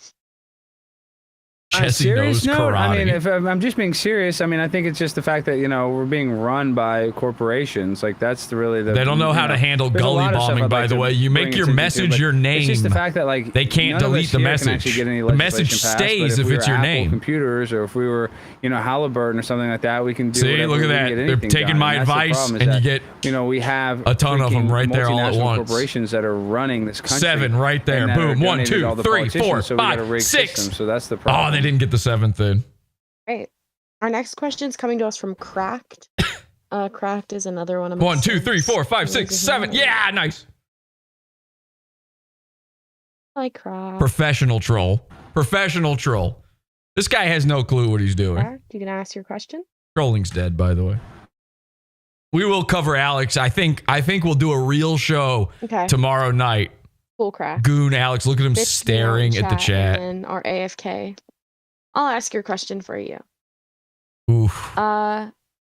On a Jesse serious knows note, I mean, karate. if I'm just being serious, I mean, I think it's just the fact that, you know, we're being run by corporations. Like, that's really the... They don't know how to handle there's a gully lot of stuff bombing, I'd by like the to way. You bring make your attention to, message but your name. It's just the fact that, like, They can't none of delete us the here can message. actually get any The message legislation passed, stays but if we it's were your Apple name. computers, or if we were, you know, Halliburton or something like that, we can do See, whatever, look at we can that. get They're anything taking done. my And that's the advice, problem, is and you that, get you know, we have a ton of them freaking right there all at multinational once. corporations that are running this country. 7 right there. and that are Boom. 1, donated to 2, all the 3, politicians, 4, so we got a 5, rigged 6. system, so that's the problem. Oh, they didn't get the 7th then. Great. Our next question is coming to us from Cracked. Cracked is another one of my 1, 2, 3, sons. 4, 5, Raise 6, his 7. hand. Yeah, nice. Hi, Cracked. Professional troll. Professional troll. This guy has no clue what he's doing. Cracked, you can ask your question. Trolling's dead, by the way. We will cover Alex. I think we'll do a real show Okay. tomorrow night. Cool, Cracked. Goon Alex, look at him Bitch staring me on at the chat. And our AFK. I'll ask your question for you. Oof.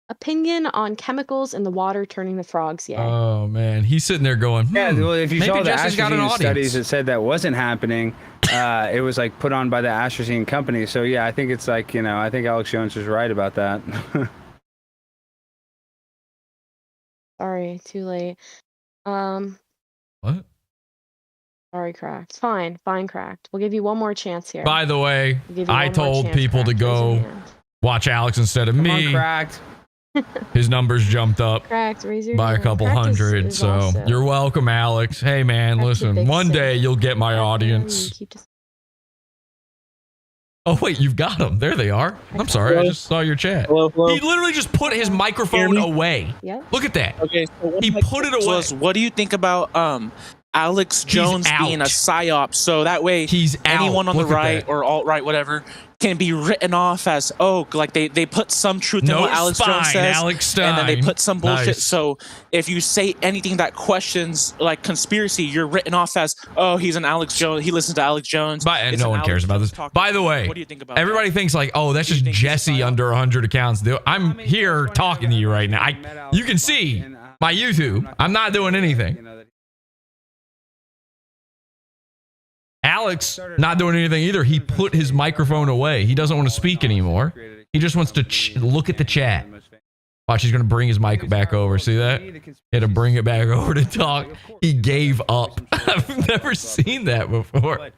Opinion on chemicals in the water turning the frogs yay. Oh man, he's sitting there going, Yeah, well, if you maybe saw the Jesse's got an astrogen audience. studies that said that wasn't happening, it was like put on by the Astrazine company. So yeah, I think it's like, I think Alex Jones was right about that. Sorry, too late. What? Sorry, Cracked. Fine, Cracked. We'll give you one more chance here. By the way, We'll give you I one more told chance, people to Cracked. Raise your go hand. watch Alex instead of Come me. on, Cracked. His numbers jumped up Cracked, raise your by a hand. couple Cracked hundred. is So also- you're welcome, Alex. Hey, man, Cracked a listen, big one fan. day you'll get my Cracked, audience. you keep just- Oh, wait, you've got them. There they are. I'm sorry. I just saw your chat. Hello, hello. He literally just put his microphone Hear me? away. Yep. Look at that. Okay, so one He of my put it questions away. was, what do you think about Alex Jones being a out. psyop? So that way, He's anyone out. on Look the at right that. or alt-right, whatever, can be written off as, like they put some truth in No what Alex Jones spine, says, Alex and then they Stein. put some bullshit. Nice. So if you say anything that questions like conspiracy, you're written off as, oh, he's an Alex Jones. He listens to Alex Jones. And It's no an one Alex cares about Jones this. talking By the point. way, What do you think about everybody that? thinks like, oh, that's Do you just think he's a Jesse psyop? under 100 accounts. I'm here talking to you right now. You can see my YouTube. I'm not doing anything. Alex not doing anything either. He put his microphone away. He doesn't want to speak anymore. He just wants to look at the chat. Watch, he's going to bring his mic back over. See that? He had to bring it back over to talk. He gave up. I've never seen that before.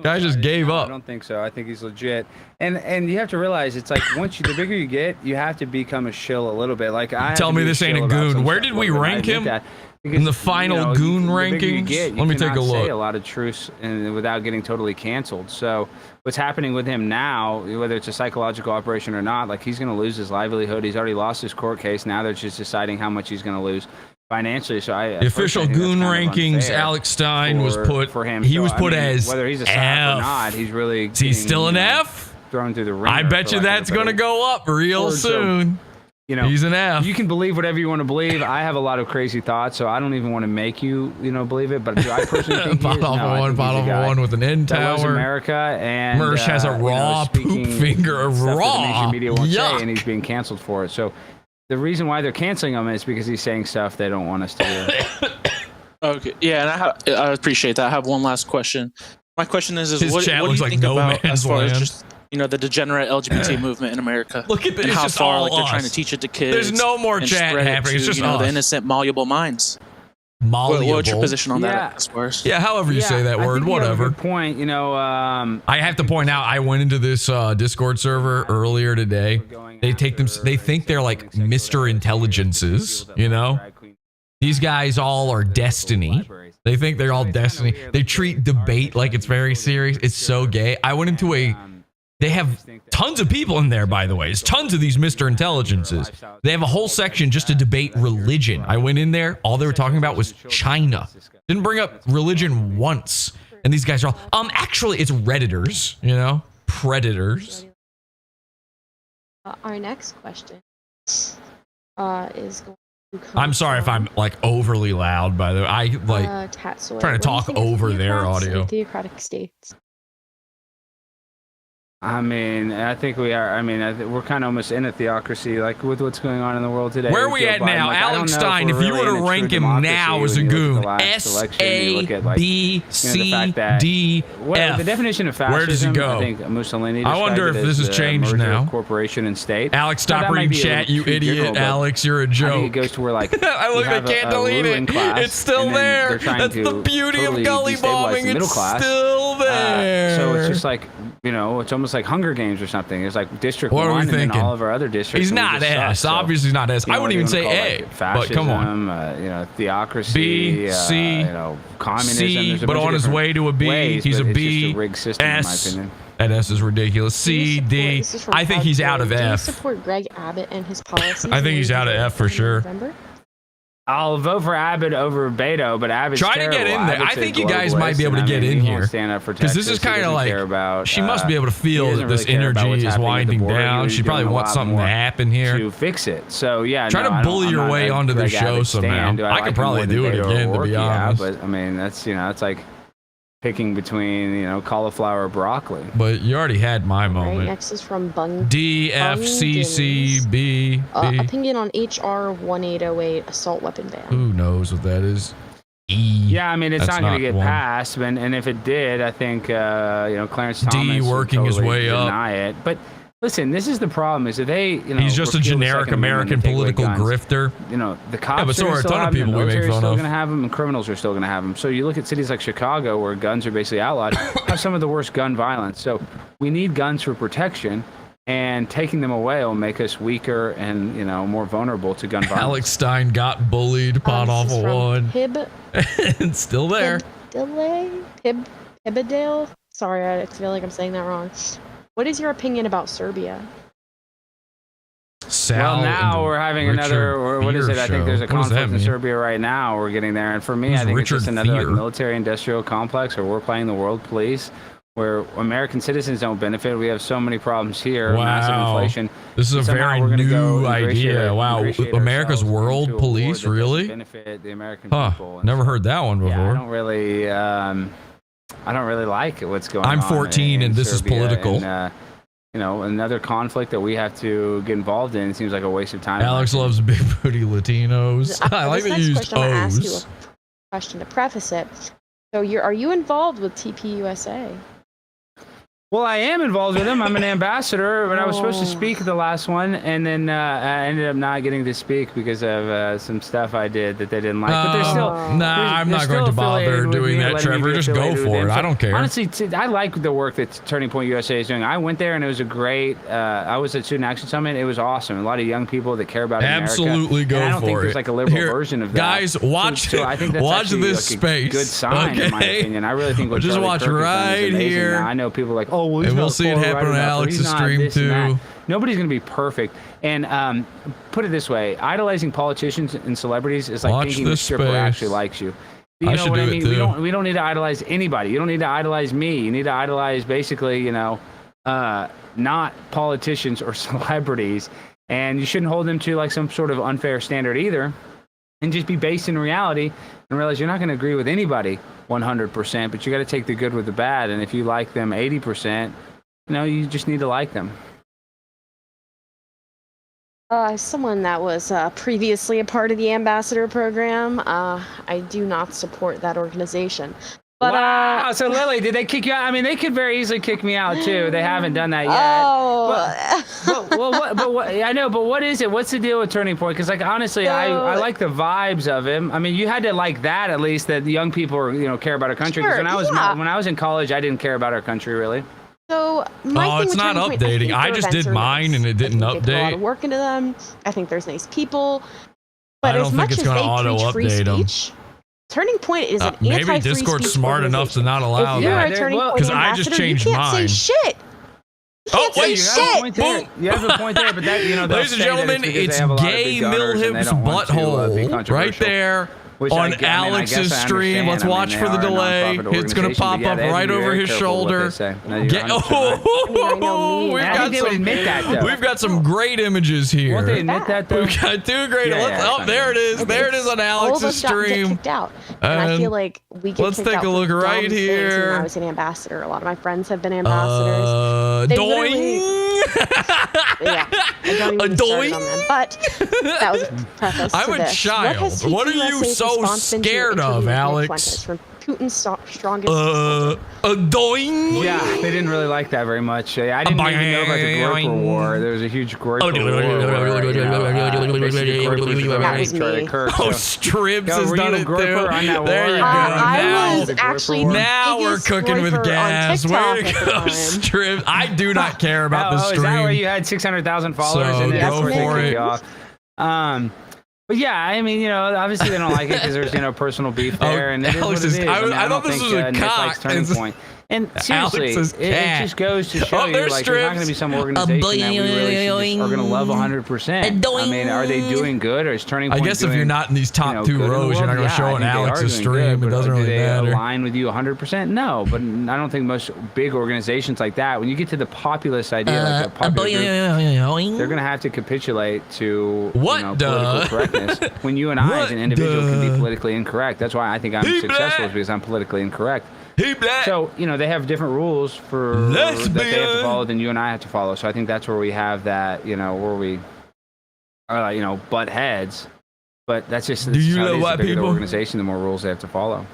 Guy just gave I up. don't think so. I think he's legit. And you have to realize it's like the bigger you get, you have to become a shill a little bit. Like I have Tell to me be this ain't shill a about goon. some Where stuff did we more than I rank admit him? that. In the final goon the bigger you rankings? get, you Let me take a cannot look. say a lot of truths and without getting totally canceled. So what's happening with him now, whether it's a psychological operation or not, like he's going to lose his livelihood. He's already lost his court case. Now they're just deciding how much he's going to lose financially. So The official goon rankings, Alex Stein was put. for him. He So, was I put mean, as whether he's a psyop F. or not, he's really Is he still an F? thrown through the ringer. I bet you that's going to go up real soon. He's an F. You can believe whatever you want to believe. I have a lot of crazy thoughts, so I don't even want to make you, believe it. But do I personally think he is? No, I think he's a guy with an end that loves tower. America, and Mersh has a raw poop finger. stuff that the Raw. mainstream media won't say, Yuck. and he's being canceled for it. So the reason why they're canceling him is because he's saying stuff they don't want us to do. Okay, yeah, and I appreciate that. I have one last question. My question is His what chat do looks you like think no about man's as far land. as just the degenerate LGBT movement in America? Look at this. And It's how just far all like they're trying us. to teach it to kids. There's no more and chat spread it happening. to, It's just the us. innocent malleable minds. Malleable. What's your position on Yeah. that? As far as Yeah, however you say that I word, think you have a whatever. good point. I have to point out, I went into this Discord server earlier today. They think they're like Mr. Intelligences, These guys all are Destiny. They think they're all Destiny. They treat debate like it's very serious. It's so gay. I went into they have tons of people in there, by the way. It's tons of these Mr. Intelligences. They have a whole section just to debate religion. I went in there. All they were talking about was China. Didn't bring up religion once. And these guys are all, actually, it's Redditors, Predators. Our next question is going to come I'm sorry if I'm like overly loud, by the way. I like Tatsoy. trying to What talk do you think of over their theocrats audio. and theocratic states. I mean, I think we are. I mean, we're kind of almost in a theocracy, like with what's going on in the world today. Where are with we Joe at Biden. now? Like, I don't Alex know Stein, if you we're were really to in a rank true him democracy now as a when you look at goon, the last election and you look at, like, the fact that- SABDF. the definition of fascism, Where does he go? I think Mussolini I wonder described if it this as has the changed merger now. of corporation and state. Alex, So stop that might reading be a little chat, you too idiot. general, but Alex, you're a I think joke. it goes to where, like, I you look, I have can't a delete ruling it. class, It's still and then there. they're trying That's the to beauty totally of gully destabilize bombing. the middle It's class. still there. So it's just like, it's almost like Hunger Games or something. It's like District What are we 1 and then thinking? all of our other districts. He's and we not just S. suck. So, Obviously, he's not S. I wouldn't even say A. But come on. Fascism, theocracy, B, C, communism. C, There's a but bunch of on his different way to a B, ways, he's a but it's B, just a rigged system, S. in my opinion. That S is ridiculous. C, D. This is from I think he's out of Do you F. support Greg Abbott and his policies? I think he's out of F for sure. November? I'll vote for Abbott over Beto, but Abbott's Try to get terrible. in there. Abbott's I a think you guys might be globalist, able to and get I mean, in he won't here. stand up for Because this Texas. is kind He of doesn't like, care about, she must be able to he feel doesn't that this really care about energy what's is happening at the winding border. He down. was She doing probably a wants lot something to more happen here. to fix it. So yeah, Try no, to I don't- bully I'm your not way a onto the Greg show Abbott somehow. stan. Do I like could him probably more than do it Beto again, to O'Rourke? be honest. Yeah, but I mean that's it's like picking between cauliflower or broccoli. But you already had my Right, moment. next is from Bung. D, F, C, C, B, B. Opinion on HR 1808 assault weapon ban. Who knows what that is? Yeah, I mean, it's That's not going to not get one. passed, and if it did, I think Clarence Thomas would working his totally way up. deny it. But listen, this is the problem: is that they, He's just a repeal the generic Second Amendment American and take away political guns. grifter. The cops but so are are a still ton of having them, people the we make military's fun still of. going to have them, and criminals are still going to have them. So you look at cities like Chicago, where guns are basically outlawed, have some of the worst gun violence. So we need guns for protection, and taking them away will make us weaker and more vulnerable to gun violence. Alex Stein got bullied. Pot off a one. It's still there. Hibadale? Sorry, I feel like I'm saying that wrong. What is your opinion about Serbia? Well, now we're having another, or what is it? I think there's a conflict in Serbia right now. We're getting there. And for me, I think it's just another military-industrial complex where we're playing the world police, where American citizens don't benefit. We have so many problems here, massive inflation. This is a very new idea. Wow, America's world police, really? Benefit the American people. Never heard that one before. Yeah, I don't really like what's going on. I'm 14 and this is political. And, another conflict that we have to get involved in. It seems like a waste of time. Alex loves big booty Latinos. I like that you used I want to ask you O's. a question to preface it. So, are you involved with TPUSA? Well, I am involved with them. I'm an ambassador, but I was supposed to speak at the last one, and then I ended up not getting to speak because of some stuff I did that they didn't like. But they're still I'm not going to bother doing that, Trevor. Just go for it. I don't care. Honestly, I like the work that Turning Point USA is doing. I went there, and it was a great. I was at Student Action Summit. It was awesome. A lot of young people that care about Absolutely America. go And I don't for think it. there's like a liberal Here, version of that. guys, watch So I think that's watch actually this like space. a good sign, in my opinion. I really think what Just Charlie watch Kirk has done right is amazing. here. Now, I know people are like, oh, well, he's And we'll not see it far happen right on enough, or Alex's he's not stream, this and that. too. Nobody's going to be perfect. And put it this way, idolizing politicians and celebrities is like Watch thinking the this stripper space. actually likes you. You I know should what do I it, mean? too. We don't need to idolize anybody. You don't need to idolize me. You need to idolize basically, not politicians or celebrities. And you shouldn't hold them to like some sort of unfair standard either. And just be based in reality and realize you're not going to agree with anybody 100%, but you got to take the good with the bad. And if you like them 80%, you just need to like them. Someone that was previously a part of the ambassador program, I do not support that organization. But, wow. So Lily, did they kick you out? I mean, they could very easily kick me out too. They haven't done that yet. Oh. But I know. But what is it? What's the deal with Turning Point? Because honestly, I like the vibes of him. I mean, you had to like that at least, that the young people care about our country. Because when I was in college, I didn't care about our country really. So my thing it's with not Turning Point, updating. I their just events did are mine nice. and it didn't I think they put a lot update. of work into them. I think there's nice people. But I don't as think much it's as gonna they auto preach free update 'em. speech, Turning Point is an Maybe anti-free Discord's speech smart enough to not allow if you're that. a Turning Point Because I just ambassador, changed you can't mine. say shit. You can't say You have a point there. You have a point there, but that they'll Ladies and say that gentlemen, because it's they have a lot of Gay big gunners and they Milhib's don't want to, be butthole right controversial. there Which on I guess Alex's I stream. Let's understand. watch They for the are a delay. nonprofit It's going to organization, pop but yeah, up they have to right be over very his careful with what shoulder. they say. No, you're Get, 100% right. I think they would admit that, though. We've got some great images here. Won't they admit that, though? We've got two great. There it is. There it is on All of Alex's us got stream. kicked out. And I feel like we get let's kicked take out a look for right dumb things here. when I was an ambassador. A lot of my friends have been ambassadors. They yeah, I don't even start on them. But that was a preface I'm to a this. child. What, What are you so scared of, Alex? From Putin's strongest. Doing. Yeah, they didn't really like that very much. I didn't even know about the Groper War. There was a huge Groper War. Oh, Stribs has done it too. There you go. I was actually now we're cooking with gas. Way to go, Stribs. I do not care about the stream. Is that where you had 600,000 followers? So and go for it. But yeah, I mean, obviously they don't like it because there's, personal beef there, and it is what it is. I thought this was a Nick cock. likes Turning Point. And seriously, it just goes to show you, like, there's not going to be some organization that we really are going to love 100%. I mean, are they doing good, or is Turning Point I guess if you're not in these top two rows, you're not going to show on Alex's stream. It doesn't really matter. Do they align with you 100%? No, but I don't think most big organizations like that, when you get to the populist idea, like a popular group, they're going to have to capitulate to political correctness. When you and I, as an individual, can be politically incorrect. That's why I think I'm successful, is because I'm politically incorrect. So, they have different rules that they have to follow than you and I have to follow. So I think that's where we have that, where we are, butt heads. But that's just Do you how it love is. The white bigger the people? organization, the more rules they have to follow.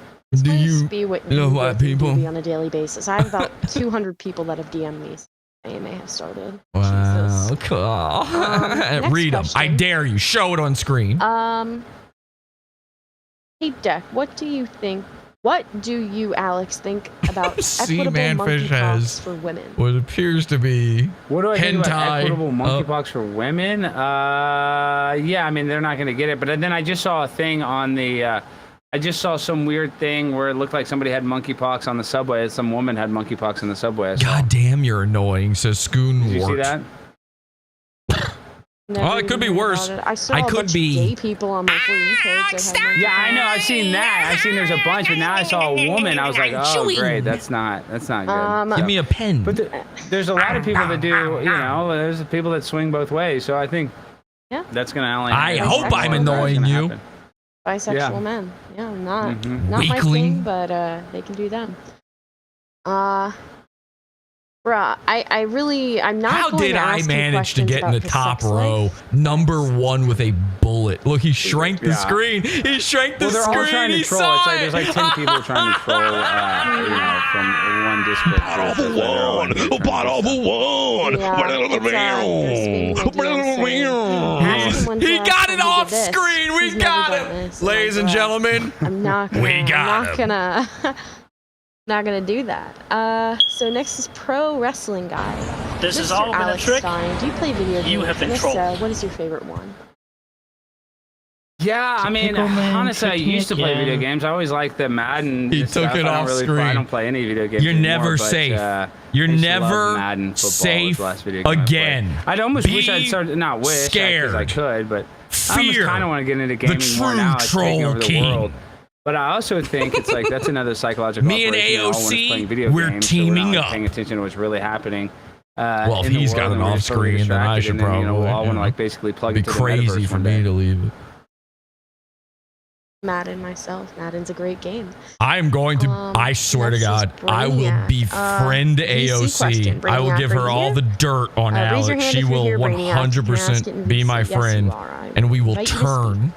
Do you be what love white people? on a daily basis. I have about 200 people that have DM'd me since AMA have started. Wow, Jesus. cool. Next Read them. I question. dare you. Show it on screen. Hey Deck, what do you, Alex, think about See, equitable Manfish monkeypox has for women? what appears to be What do I think about hentai. equitable monkeypox for women? Yeah, I mean they're not going to get it. But then I just saw a thing on the. I just saw some weird thing where it looked like somebody had monkeypox on the subway. Some woman had monkeypox in the subway. God damn, you're annoying, says Scoon Did you see Wart. that? Never it could be even heard worse. about it. I saw I a could bunch be- of gay people on my For You page that had Yeah, I know. monkeypox. I've seen that. I've seen there's a bunch, but now I saw a woman. I was like, oh great, that's not good. Give me a pen. But there's a lot of people that do. You know, there's people that swing both ways. So I think that's gonna only. I happen. hope I'm annoying Gonna you. happen. Bisexual Yeah. men. Yeah, not Mhm. my Weakling. thing, but they can do them. Bruh, I'm not How going did to I ask you manage to questions get in about the his top sex row? life. Number one with a bullet. Look, he shrank the Yeah. screen. He shrank the Well, they're all screen. trying to He troll. saw It's like it. there's like 10 people trying to troll, from one Discord. Bottle for one. Bottle for one. He got it off screen. We got it. Ladies and gentlemen, I'm not gonna do that. So next is Pro Wrestling Guy. This has Mr. all been a Alex trick. Stein, do you play video games? You have been And if trolled. so, what is your favorite one? Yeah, I mean, honestly, I used to play video games. I always liked the Madden. He stuff. took it I don't off really screen. I don't play any video games. You're anymore, never but, safe. I You're used to love never Madden football was safe the last video game I played. again. I'd almost wish Be I'd started. Not wish, scared. because I could, but I almost Fear kind of want to get into gaming more true now. It's taking troll over the king. world. But I also think it's like that's another psychological. Me and operation. All one is AOC, playing video we're games, teaming so we're not, up. like, paying attention to what's really happening. Well, if in the he's world, got and an we're off just totally screen, then I distracted, should and then, probably. we'll all you want to know, like basically plug be into the crazy metaverse for one me day. to leave it. Madden myself. Madden's a great game. I am going to. I swear to next is God, I will Brainiac. befriend VC AOC. question. I will Brainiac, give her are you all here? the dirt on Raise your Alex. hand She if you're will here, Brainiac. You can ask it 100% in be my VC. Yes, you friend, are. I and we will invite you to speak. turn.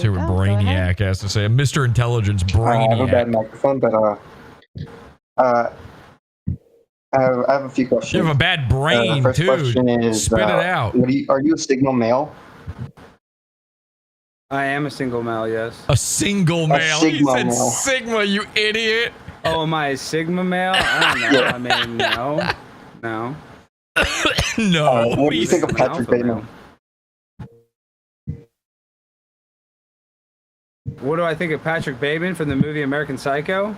See what Oh, go ahead. Brainiac has to say. Mr. Intelligence, I have a bad Brainiac. microphone, but I have a few questions. You have a bad brain, first too. question is, Spit it out. Are you a signal male? I am a single male, yes. A single male. He Sigma said male. Sigma, you idiot. Oh, am I a Sigma male? I don't know. I mean, no. No. No. What do you think of I'm an Patrick alpha Bateman? male. What do I think of Patrick Bateman from the movie American Psycho?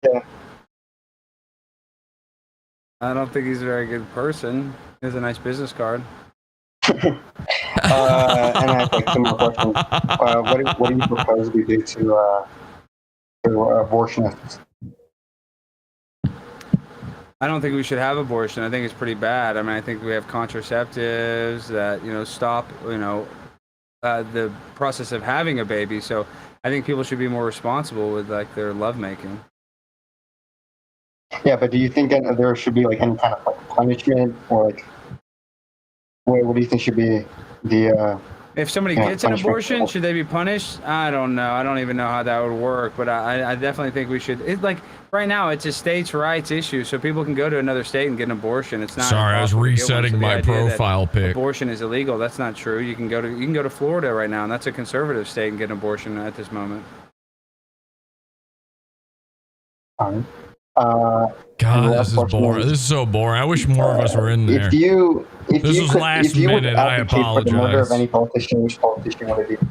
Yeah. I don't think he's a very good person. He has a nice business card. And I have like two more questions. What do you propose we do to abortionists? I don't think we should have abortion. I think it's pretty bad. I mean, I think we have contraceptives that, stop, the process of having a baby. So I think people should be more responsible with like their lovemaking. Yeah, but do you think that there should be like any kind of like punishment or like what do you think should be the If somebody Yeah, gets an punishment. abortion, should they be punished? I don't know. I don't even know how that would work, but I definitely think we should. It's like right now, it's a states' rights issue, so people can go to another state and get an abortion. It's not. Sorry, I was impossible to get one. resetting So the my idea that profile pic. Abortion is illegal. That's not true. You can go to Florida right now, and that's a conservative state, and get an abortion at this moment. God, this is boring. This is so boring. I wish more of us were in there. If you last if you would minute. I advocate for the murder apologize. of any politician, which politician would it be?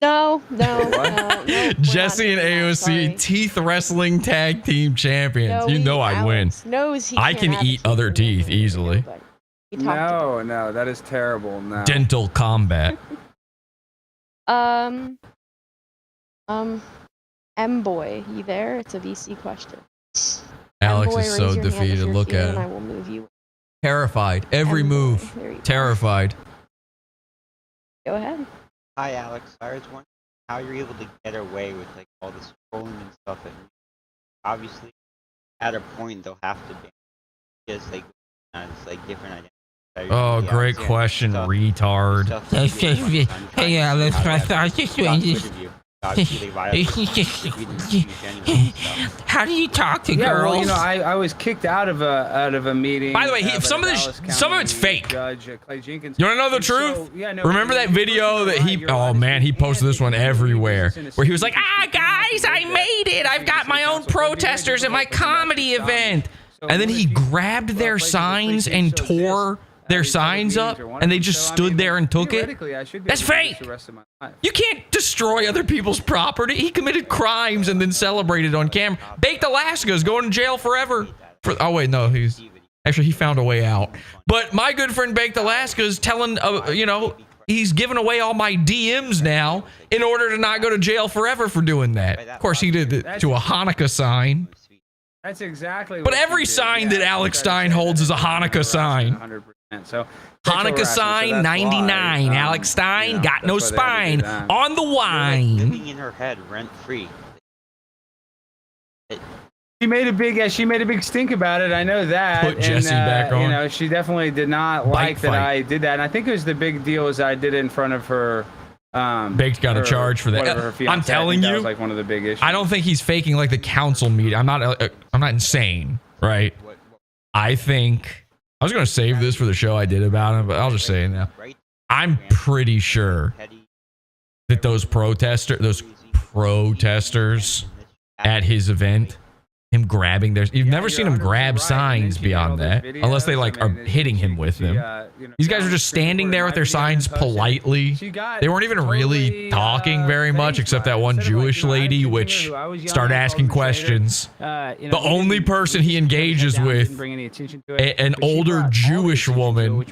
No. we're Jesse not and doing that, AOC sorry. teeth wrestling tag team champions. You know I win. Alex knows he I can't can eat advocate other for teeth murder, easily. but he talked No, that is terrible. No. Dental combat. M-Boy, you there? It's a VC question. Alex M-Boy, is raise so your hand if defeated. you're Look here, at and I him. will move you. Terrified. Every M-Boy, move. there you go. Terrified. Go ahead. Hi, Alex. I was wondering how you're able to get away with like all this trolling and stuff. And obviously, at a point they'll have to ban just like different identities. Oh, great question, retard. Hey, Alex, I thought this was how do you talk to girls? Well, you know, I was kicked out of a meeting. By the way, some of it's fake. Judge, Clay Jenkins. You want to know the truth? Remember that video that he? Oh man, he posted this one everywhere, where he was like, "Ah, guys, I made it! I've got my own protesters at my comedy event," and then he grabbed their signs and tore their signs up, and they just stood there and took it. That's fake. You can't destroy other people's property. He committed crimes and then celebrated on camera. Baked Alaska is going to jail forever. Oh wait, no, he found a way out. But my good friend Baked Alaska is telling, you know, he's giving away all my DMs now in order to not go to jail forever for doing that. Of course, he did it to a Hanukkah sign. That's exactly. But every sign that Alex Stein holds is a Hanukkah sign. 100%. So Hanukkah sign 99. Alex Stein got no spine on the wine. Living in her head rent free. She made a big stink about it. I know that. Put Jesse back on. You know, she definitely did not like that I did that. And I think it was the big deal is I did it in front of her. Baked's got a charge for that. I'm telling you, that was like one of the big issues. I don't think he's faking like the council meeting. I'm not insane, right? I think I was gonna save this for the show I did about him, but I'll just say it now. I'm pretty sure that those protesters at his event, him grabbing their, you've never seen him grab signs beyond that, unless they like are hitting him with them. These guys were just standing there with their signs politely. They weren't even really talking very much, except that one Jewish lady, which started asking questions. The only person he engages with, an older Jewish woman.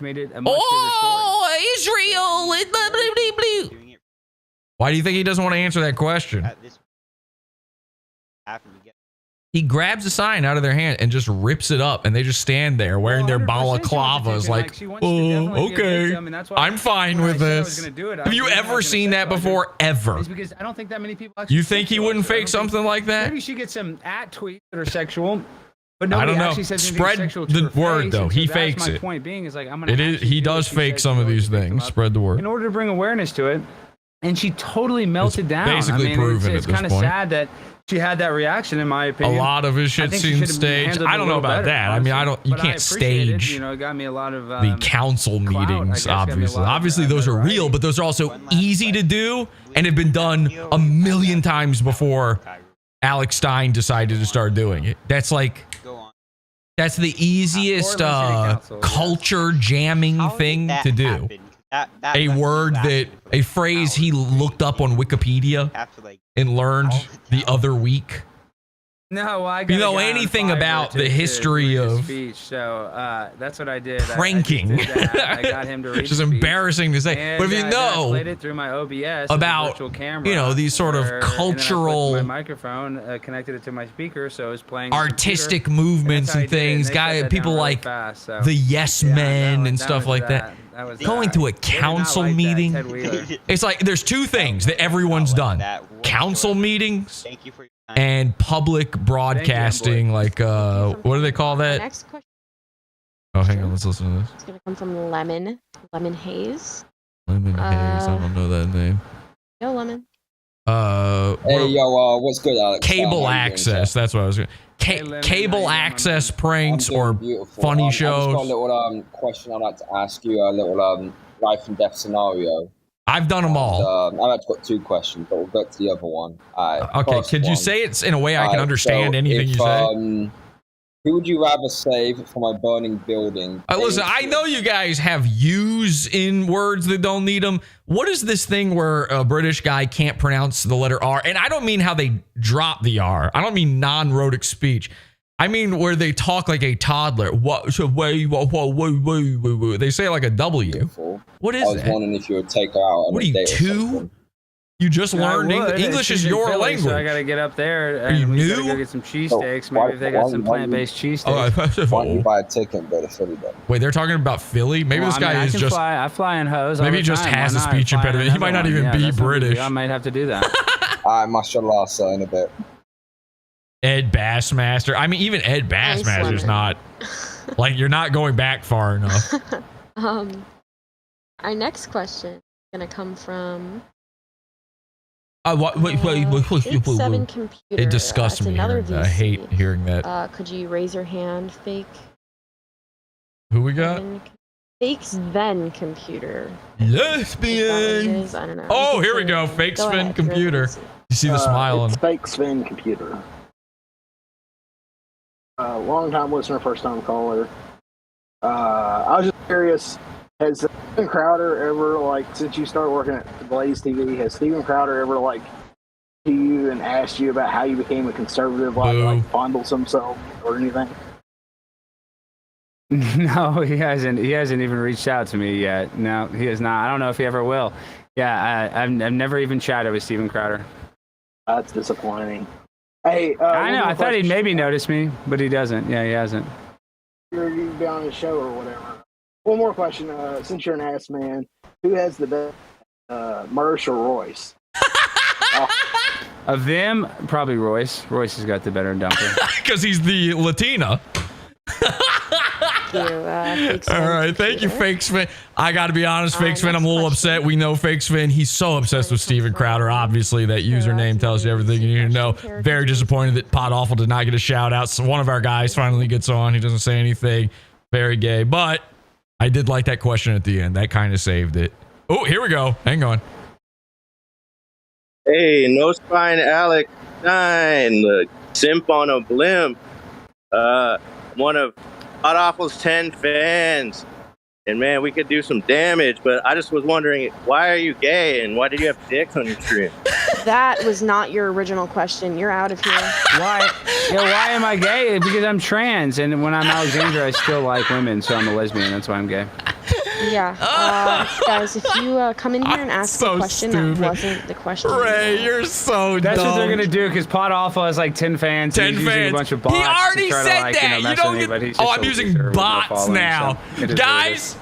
Oh, Israel! Why do you think he doesn't want to answer that question? He grabs a sign out of their hand and just rips it up, and they just stand there wearing their balaclavas like, oh, okay, I'm fine with this. Have you ever seen that before? Ever? Because I don't think that many people actually. You think he wouldn't fake something like that? Maybe she gets some tweets that are sexual, but I nobody don't know. actually says anything Spread sexual to the her word face, though. and He so fakes that's my it. point being is like I'm gonna. He does fake some of these things. Spread the word. In order to bring awareness to it, and she totally melted down. Basically proven it's at this kind of point. sad that she had that reaction, in my opinion. A lot of his shit seems staged. I don't know about that. I mean, you can't stage it got me a lot of the council meetings, obviously. Obviously, those are real, but those are also easy to do and have been done a million times before Alex Stein decided to start doing it. That's the easiest culture jamming thing to do. A phrase he looked up on Wikipedia and learned the other week. No, I you know anything about the history of speech, so that's what I did. Pranking. I got him to read which is embarrassing to say. And, but if you know played it through my OBS about virtual camera, you know these sort of cultural, my microphone connected it to my speaker, so it was playing artistic movements and things. People like the Yes Men and stuff like that. Going to a council meeting, it's like there's two things that everyone's done: council meetings and public broadcasting. Like what do they call that? Next question. Oh, hang on, let's listen to this. It's gonna come from Lemon Haze. Lemon Haze. I don't know that name. Yo, Lemon. Hey, yo, what's good, Alex? Cable access. That's what I was going to. Cable access pranks or funny I've shows. just got a little question I'd like to ask you. A little life and death scenario. I've done them all. I've actually got two questions, but we'll get to the other one. Okay, could you say it in a way I can understand anything you say? Who would you rather save from a burning building? Listen, I know you guys have "use" in words that don't need them. What is this thing where a British guy can't pronounce the letter R? And I don't mean how they drop the R. I don't mean non-rhotic speech. I mean where they talk like a toddler. What? So they say it like a W. Beautiful. What is that? I was that? wondering if you would take her out. What are you, 2? You just learned English is your language. So I gotta get up there. Are you we new? gotta go get some cheesesteaks. Maybe if they got some plant-based cheesesteaks. Why don't you buy a ticket and go to Philly then? Wait, they're talking about Philly? Maybe this guy is just. I fly in hose. Maybe he just has a speech impediment. He might not even be British. I might have to do that. Mashallah, sir, in a bit. Ed Bassmaster. I mean, even Ed Bassmaster's not. Like, you're not going back far enough. Our next question is gonna come from Wait. Seven Computer. It disgusts It's me another hearing that. I hate hearing that. Could you raise your hand, Fake? Who we got? Fake's then Computer. Lesbian. I don't know. Oh, here we go. Fake Go Sven ahead, Computer. You see the smile on. It's Fake Sven Computer. Long time listener, first time caller. I was just curious, has Steven Crowder ever, like, since you started working at Blaze TV, has Steven Crowder ever, like, to you and asked you about how you became a conservative, like fondles himself or anything? No, he hasn't. He hasn't even reached out to me yet. No, he has not. I don't know if he ever will. Yeah, I've never even chatted with Steven Crowder. That's disappointing. Hey, I know. I thought he'd maybe notice me, but he doesn't. Yeah, he hasn't. You'd be on his show or whatever. One more question. Since you're an ass man, who has the best, Mersh or Royce? Of them, probably Royce. Royce has got the better dumper. Because he's the Latina. All right, thank you, Fake Sven. I got to be honest, Fake Sven, I'm a little upset. We know Fake Sven. He's so obsessed with Steven Crowder. Obviously, that username tells you everything you need to know. Very disappointed that Pod Awful did not get a shout out. So one of our guys finally gets on. He doesn't say anything. Very gay. But I did like that question at the end. That kind of saved it. Oh, here we go. Hang on. Hey, no spine Alex Stein, the simp on a blimp. One of Pod Awful's 10 fans. And man, we could do some damage, but I just was wondering, why are you gay and why did you have dicks on your stream? That was not your original question. You're out of here. Why? Why am I gay? Because I'm trans, and when I'm Alexandra, I still like women, so I'm a lesbian. That's why I'm gay. Yeah. Guys, if you come in here and ask a question that wasn't the question. Ray, you're so That's dumb. what they're gonna do because Pod Awful has like 10 fans. 10 he's fans. Using a bunch of bots. He already to try said to, like, that. You mess don't with me, get. but he's Oh, just I'm so using conservative, no bots following, now, so it is what it guys.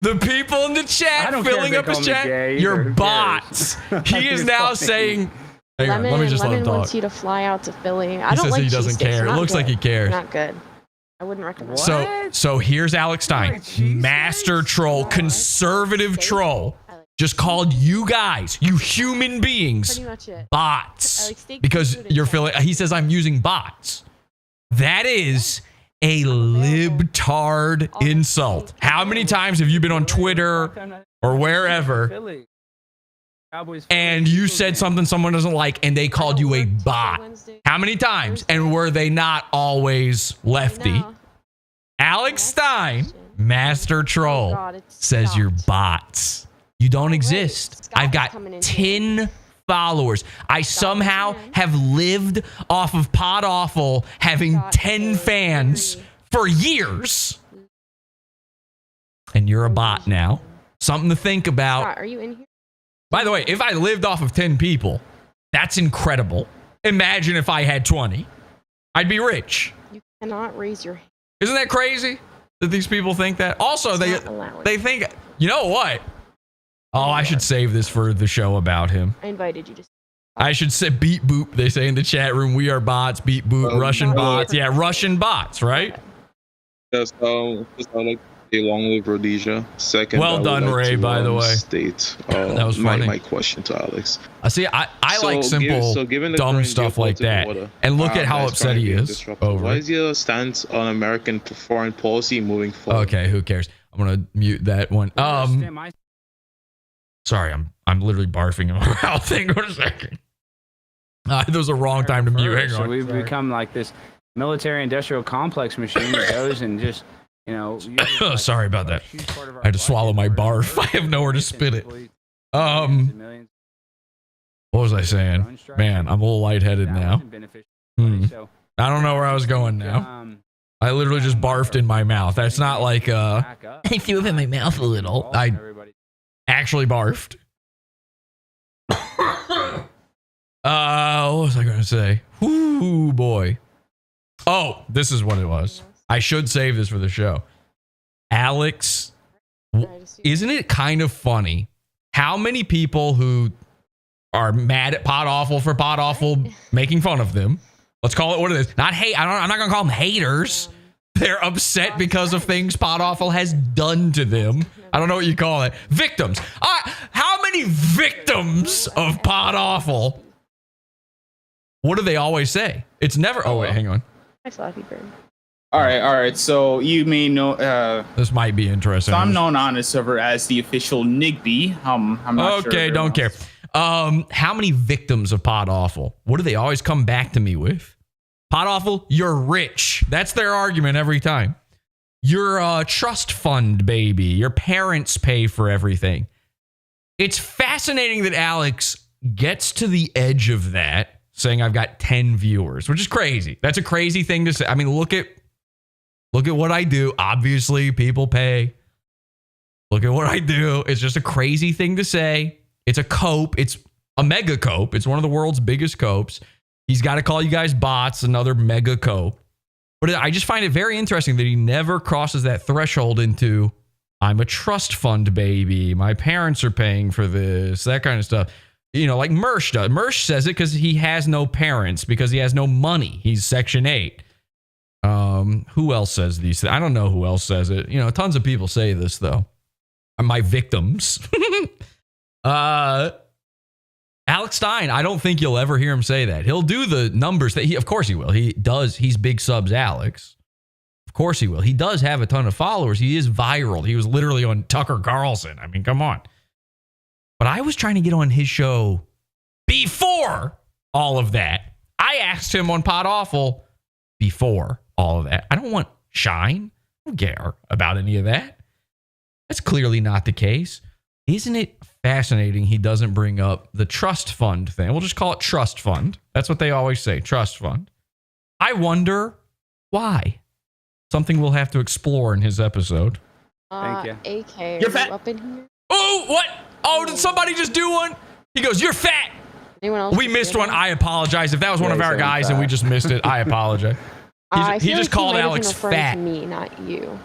The people in the chat I don't care if filling they up his call me chat. gay You're either. Who bots. He is You're now funny. saying. Hang on, Lemon, let me just let Lemon him wants talk. you to fly out to Philly. I He don't says like he doesn't cheesesteaks. care. They're It not looks like good. he cares. Not good. I wouldn't recommend. So here's Alex Stein, master troll, conservative troll, just called you guys, you human beings, Pretty much it. bots, because you're feeling. He says I'm using bots. That is a libtard insult. How many times have you been on Twitter or wherever and you said something someone doesn't like and they called you a bot? How many times? And were they not always lefty? Alex Stein, master troll, says you're bots. You don't exist. I've got 10 followers. I somehow have lived off of Pod Awful having 10 fans for years. And you're a bot now. Something to think about. Scott, are you in here? By the way, if I lived off of 10 people, that's incredible. Imagine if I had 20. I'd be rich. You cannot raise your hand. Isn't that crazy that these people think that? Also, they think, you know what? Oh, I should save this for the show about him. I invited you to. I should say beat boop. They say in the chat room, we are bots, beat boop, Russian bots. Yeah, Russian bots, right? Yes, just like a long live Rhodesia. Second, Well done, Ray, by the way. State That was funny. my question to Alex. See, I like simple, given the dumb current stuff like that. geopolitical order, And look at how that's upset he currently is disrupted, over What it. is your stance on American foreign policy moving forward? Okay, who cares? I'm gonna mute that one. Sorry, I'm literally barfing in my mouth. Hang on a second. There was a wrong time to mute. Hang So on. we've become like this military-industrial complex machine that goes and just, you know. Sorry about that. I had to swallow my barf. I have nowhere to spit it. What was I saying? Man, I'm a little lightheaded now. I don't know where I was going now. I literally just barfed in my mouth. That's not like I threw up in my mouth a little. I actually barfed. What was I going to say? Ooh, boy. Oh, this is what it was. I should save this for the show. Alex, isn't it kind of funny how many people who are mad at Pod Awful for Pod Awful making fun of them? Let's call it what it is. Not hate. I'm not going to call them haters. They're upset because of things Pot Awful has done to them. I don't know what you call it. Victims. How many victims of Pot Awful? What do they always say? It's never. Oh, wait, hang on. Hi, Fluffy Bird. All right. So you may know. This might be interesting. So I'm known on the server as the official Nigby. I'm not sure. Okay, don't care. How many victims of Pot Awful? What do they always come back to me with? Pot Awful, you're rich. That's their argument every time. You're a trust fund baby. Your parents pay for everything. It's fascinating that Alex gets to the edge of that, saying I've got 10 viewers, which is crazy. That's a crazy thing to say. I mean, look at what I do. Obviously, people pay. Look at what I do. It's just a crazy thing to say. It's a cope. It's a mega cope. It's one of the world's biggest copes. He's got to call you guys bots, another mega cope. But I just find it very interesting that he never crosses that threshold into, I'm a trust fund baby. My parents are paying for this, that kind of stuff. You know, like Mersh does. Mersh says it because he has no parents, because he has no money. He's Section 8. Who else says these things? I don't know who else says it. You know, tons of people say this, though. My victims. Alex Stein, I don't think you'll ever hear him say that. He'll do the numbers that of course he will. He does. He's big subs Alex. Of course he will. He does have a ton of followers. He is viral. He was literally on Tucker Carlson. I mean, come on. But I was trying to get on his show before all of that. I asked him on Pot Awful before all of that. I don't want shine. I don't care about any of that. That's clearly not the case. Isn't it fascinating he doesn't bring up the trust fund thing? We'll just call it trust fund. That's what they always say, trust fund. I wonder why. Something we'll have to explore in his episode. Thank you. AK, You're are fat. you up in here? Oh, what? Oh, did somebody just do one? He goes, you're fat. Anyone else? We missed one. I apologize. If that was one of our guys and we just missed it, I apologize. I He feel just like called might have been Alex referring fat. to me, not you.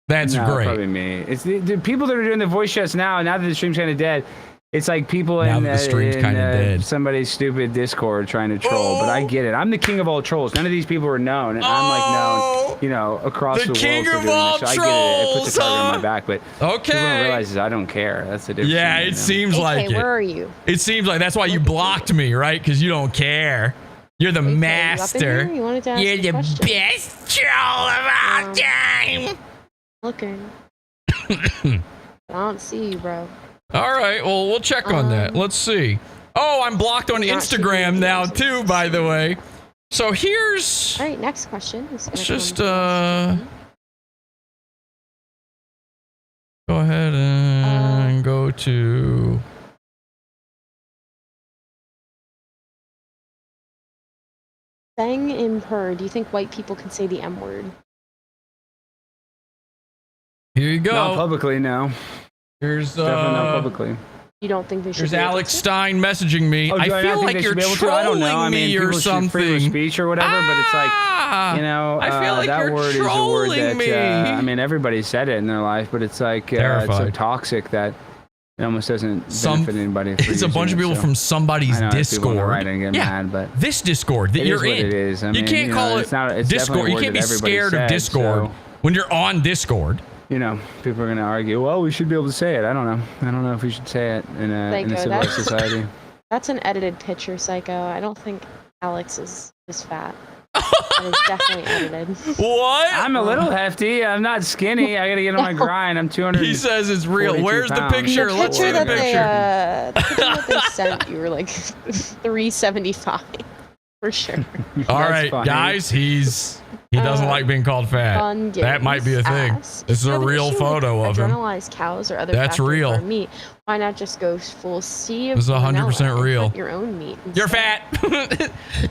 That's No, great. Probably me. It's the people that are doing the voice chats now that the stream's kind of dead. It's like people Now in, that the stream's kinda dead. somebody's stupid Discord trying to troll. But I get it. I'm the king of all trolls. None of these people are known. And I'm like known, you know, across the world king for of doing all this. So I get it. It puts a target on trolls, my back. But okay. people don't realize is I don't care. That's the difference. Yeah, it seems like it. Where are you? It seems like that's why you blocked me, right? Because you don't care. You're the master. You wanted to ask You're me the a question. best troll of all time. Looking. I don't see you, bro. All right, well, we'll check on that. Let's see. Oh, I'm blocked on Instagram now, too, by the way. So here's... All right, next question. Let's just, go ahead and go to... Bang in Per, do you think white people can say the M word? Here you go. Not publicly, no. Here's definitely not publicly. You don't think they should? Here's be able Alex to? Stein messaging me. Oh, I do not feel think like they you're should be able to? trolling I don't know. I mean, me or people should freedom of something. speech or whatever, but it's like, you know, I feel like that you're word is a word trolling that, me. I mean, everybody said it in their life, but it's like, it's so Terrified. toxic that it almost doesn't benefit anybody. For It's a bunch of using people it, from so. somebody's I know, there's people on the Discord. right and get mad, but This Discord that it you're is what in. it is. I You mean, can't call know, it it's not, it's Discord. definitely a You word can't be that everybody scared of said, Discord so, when you're on Discord. you know, people are going to argue, well, we should be able to say it. I don't know. I don't know if we should say it in a Psycho, civilized society. That's an edited picture, Psycho. I don't think Alex is fat. That is definitely edited. What? I'm a little hefty. I'm not skinny. I got to get on my grind. I'm 200. He says it's real. Where's the picture? Let's see the that picture. the picture that they sent, you were like 375 for sure. All right, guys, he doesn't like being called fat. Fun That might be a thing. asks, This is "Do you a have an real issue with photo of him. adrenalized cows or other That's factory real. farm meat. Why not just go full sea of This is 100% vanilla and real. put your own meat? You're fat.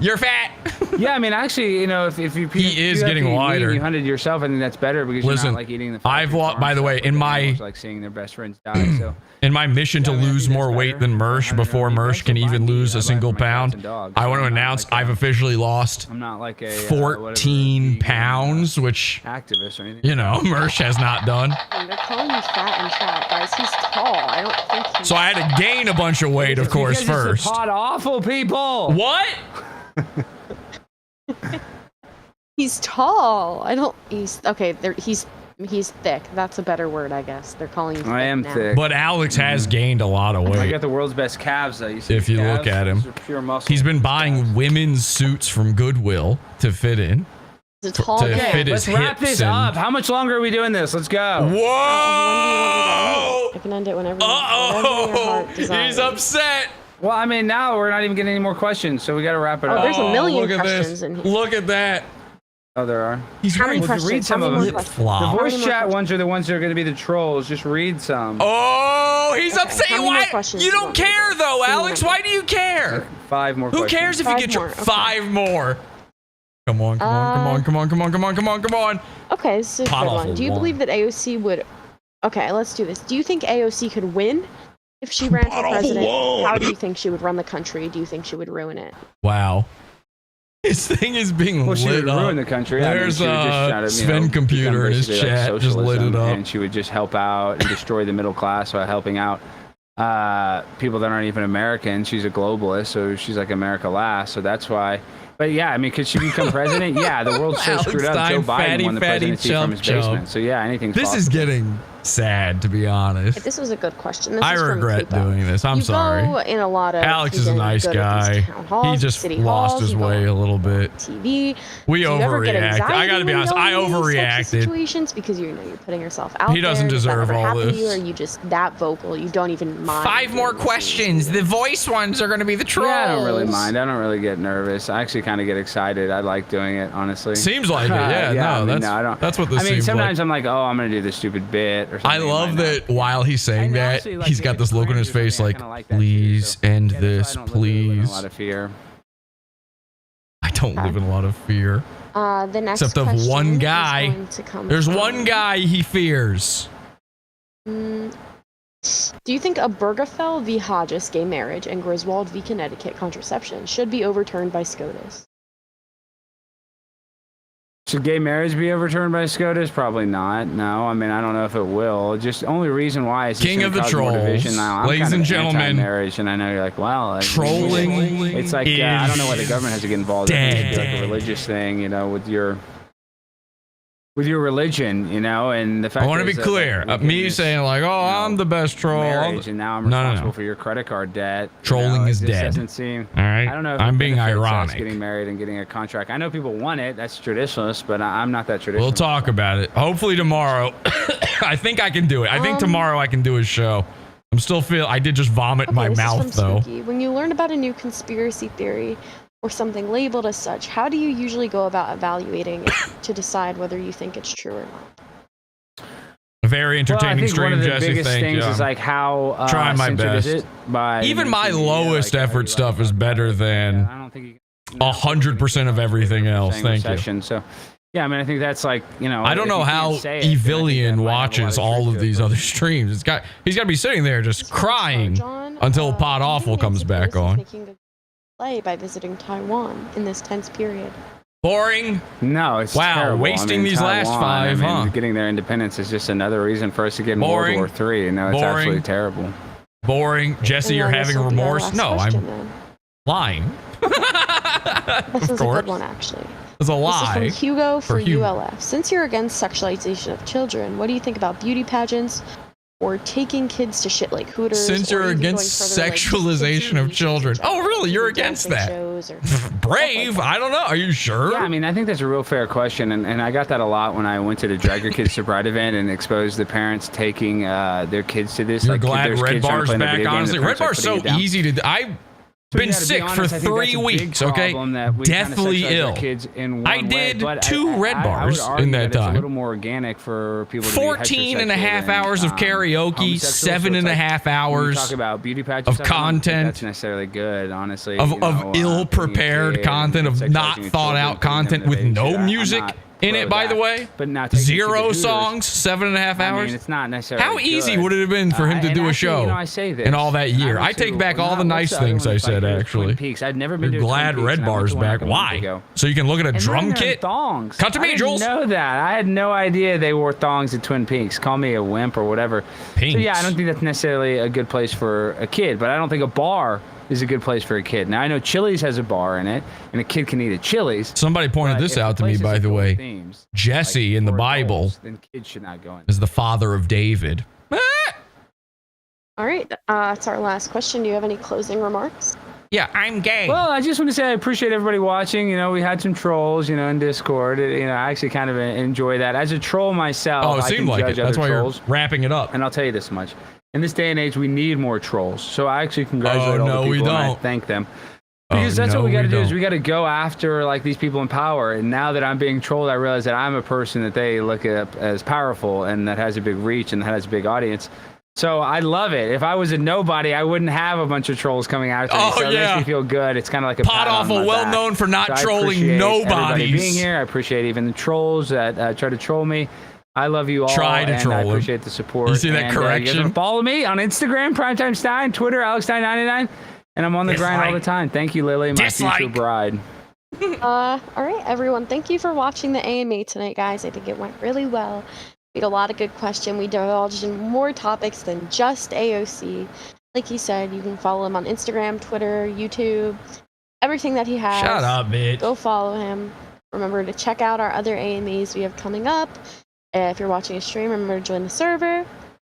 You're fat. Yeah, I mean, actually, you know, if you He is getting wider. you hunted yourself, I think that's better because Listen, you're not like eating the. I've lost. By the way, in my like seeing their best friends die. So in my mission to lose more weight than Mersh before Mersh can even lose a single pound, I want to announce I've officially lost I'm not like a 14 pounds, which activist or anything. you know Mersh has not done. And they're calling you fat and fat, guys. He's tall. I don't think he's... So I had to gain a bunch of weight, of course, Because it's first. the pot awful people. What? He's He's tall. I don't. He's okay. He's thick. That's a better word, I guess. They're calling him. I am now. thick. But Alex has gained a lot of weight. I got the world's best calves, though. You see If you these look calves? at him, Those are pure muscle. he's been buying women's suits from Goodwill to fit in. He's a tall to guy. fit his Let's wrap hips this and- up. How much longer are we doing this? Let's go. Whoa! I can end it whenever. whenever your heart desires. He's upset. Well, I mean, now we're not even getting any more questions, so we got to wrap it Oh, up. there's a million look at questions this. in here. Look at that. Oh, there are. He's How many wearing questions? Read some How of many them. more Flip questions? flop. The How voice many more chat questions? ones are the ones that are going to be the trolls. Just read some. Oh, he's upset. how many more Why? questions You do you don't want me to care do? though, Give me Alex. one. Why do you care? 5 more Who questions. cares if you Five get more, your okay. 5 more? Come on, come on, come on, come on, come on, come on, come on, come on. Okay, this is a Pot good awful one. Do you one. believe that AOC would? Okay, let's do this. Do you think AOC could win if she ran for Pot awful president? one. How do you think she would run the country? Do you think she would ruin it? Wow. His thing is being Well, she lit would up. ruin the country. There's she would just try to, Sven Computer in his become basically chat. Just lit it socialism, up. and she would just help out and destroy the middle class by helping out people that aren't even American. She's a globalist, so she's like America last. So that's why. But yeah, I mean, could she become president? Yeah, the world's so Alex screwed up. Stein, Joe Biden fatty, won the fatty, presidency from his chump, basement. chump. So yeah, anything's This is possible. getting sad, to be honest. This was a good question. This I is from regret Kupo. doing this. I'm you sorry. Go in a lot of. Alex he's is a in nice good at these guy. town halls, He just city lost halls, his you go way on a little bit. TV. We Do you ever get overreacted. I anxiety gotta be when honest. I going into these types of overreacted. situations because you're putting yourself out He doesn't there. Does that deserve ever all happen to this. you, or are you just that vocal? You don't even mind. 5 more doing this. questions. The voice ones are going to be the trolls. Yeah, I don't really mind. I don't really get nervous. I actually kind of get excited. I like doing it, honestly. Seems like it. Yeah, no, I mean, that's I don't. that's what this I mean, seems sometimes like. I'm like, oh, I'm gonna do this stupid bit or something. I love that while he's saying that, actually, like, he's if got it's this look on his cringe or face something, I like, kinda like that too, please so- end Yeah, that's why I this, don't live in a please. lot of fear. I don't live in a lot of fear. The next Except of question one is guy. going to come There's from- one guy he fears. Do you think a Bergefell v. Hodges gay marriage and Griswold v. Connecticut contraception should be overturned by SCOTUS? Should gay marriage be overturned by SCOTUS? Probably not. No, I mean, I don't know if it will. Just the only reason why is it's King gonna of the cause more division. trolls. Now, I'm Ladies kind and of gentlemen, anti-marriage, and I know you're like, well, like, trolling It's like I don't know why the government has to get involved. It dead. should be like a religious thing, you know, with your religion, you know, and the fact. I want to be is that, clear. like, Me this saying like, oh, I'm the best troll. marriage, and now I'm No, no, no. responsible for your credit card debt. Trolling is this dead. Doesn't seem. All right? I don't know. If I'm it being benefits us ironic. Getting married and getting a contract. I know people want it. That's traditionalist, but I'm not that traditional. We'll talk about it. Hopefully tomorrow. I think I can do it. I think tomorrow I can do a show. I'm still I did just vomit in my this is mouth from though. Spooky. When you learn about a new conspiracy theory or something labeled as such, how do you usually go about evaluating it to decide whether you think it's true or not? A very entertaining well, I think stream, one of the Jesse. biggest Thank things you. is like how trying my censored best. is it by Even my mainstream media, lowest like, effort stuff is better than I don't think you 100% of everything else. saying Thank you. recession. So, yeah, I mean, I think that's like, you know. I don't if know you how can't say it, then I think that Evilian might have a lot watches of all truth of to it, these but- other streams. He's got to be sitting there just crying until Pot Awful comes back on. Making a play by visiting Taiwan in this tense period. Boring. No, it's wow. terrible. Wasting I mean, these last Taiwan, 5, I mean, huh? Getting their independence is just another reason for us to get in Boring. World War III. You know, it's Boring. absolutely terrible. Boring. Jesse, you're And then this having will be our remorse? last No, question, I'm then. lying. This is a course. good one, actually. It's a lie. This is from Hugo for Hugo. ULF. Since you're against sexualization of children, what do you think about beauty pageants or taking kids to shit like Hooters? Since or you're even against going further, like, sexualization of children. Oh, really? You're against that? shows or Brave? I don't know. Are you sure? Yeah, I mean, I think that's a real fair question, and I got that a lot when I went to the Drag Your Kids to Bride event and exposed the parents taking their kids to this. You're like, glad there's Red kids trying to Bar's play in a back, video game, honestly. the Red parents Bar's are so putting it down. easy to... I've So, been yeah, to be sick honest, for I think that's 3 a big weeks, okay? problem that we Deathly kinda sexualize our ill. kids in I one did way, but 2 Red I would Bars argue in that It's a time. little more organic for people to be 14 and a half heterosexual hours than, of karaoke, homosexual, so 7 and a it's half like, when you hours talk about beauty pageants of stuff, I don't think content, that's necessarily good, honestly. of you know, ill-prepared being a kid content, and of not sexualizing your thought-out children, content putting with them no of age, music I'm not in it, pro by the that. way. But now taking it to the 0 Hooters, songs, 7.5 I hours. mean, it's not necessarily How easy good. would it have been for him to And do a actually, show you know, I say this, in all that year? went I take to- back all the what's nice the other things one? I It's like, said, here's actually. Twin Peaks. I'd never been You're to a Twin glad Peaks, Red and I went Bar's to one a back. couple months Why? ago. So you can look at a And they're drum in their kit? Thongs. Cut to me, I Jules. didn't know that. I had no idea they wore thongs at Twin Peaks. Call me a wimp or whatever. So yeah, I don't think that's necessarily a good place for a kid. But I don't think a bar is a good place for a kid. Now I know Chili's has a bar in it, and a kid can eat at Chili's. Somebody pointed this out to me, by the way. Themes, Jesse in the Bible then kids should not go in. is the father of David. All right, that's our last question. Do you have any closing remarks? Yeah, I'm gay. Well, I just want to say I appreciate everybody watching. You know, we had some trolls, you know, in Discord. You know, I actually kind of enjoy that. As a troll myself, Oh, it I seemed can like judge it. That's other why trolls. you're wrapping it up. And I'll tell you this much. In this day and age, we need more trolls. So I actually congratulate all the people and I thank them. Because that's what we got to do is we got to go after like these people in power. And now that I'm being trolled, I realize that I'm a person that they look at as powerful and that has a big reach and that has a big audience. So I love it. If I was a nobody, I wouldn't have a bunch of trolls coming after me. So it makes me feel good. It's kind of like a Pot pat on Awful, my well back. known for not So I trolling appreciate everybody nobodies. being here. I appreciate even the trolls that try to troll me. I love you all. Try to and troll I him. appreciate the support. You see that and, you guys correction? wanna follow me on Instagram, Primetime Stein, Twitter, AlexStein99, and I'm on the grind all the time. Thank you, Lily, my future bride. All right, everyone. Thank you for watching the AMA tonight, guys. I think it went really well. We had a lot of good questions. We divulged in more topics than just AOC. Like he said, you can follow him on Instagram, Twitter, YouTube, everything that he has. Shut up, bitch. Go follow him. Remember to check out our other AMAs we have coming up. If you're watching a stream, remember to join the server.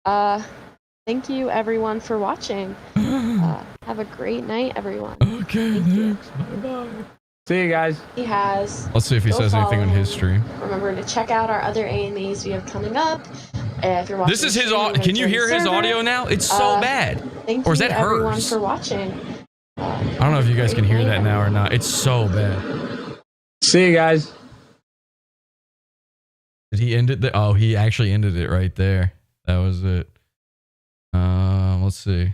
Thank you, everyone, for watching. Have a great night, everyone. Okay, thanks. Bye-bye. See you guys. He has. Let's see if he Go says anything follow on his him. stream. Remember to check out our other AMAs we have coming up. If you're watching This is the his stream, audio. Can you join the hear his server. audio now? It's so bad. Thank Or is you, that everyone, hers? for watching. I don't know if you guys can hear that now or not. It's so bad. See you guys. Did he end it? Oh, he actually ended it right there. That was it. Let's see.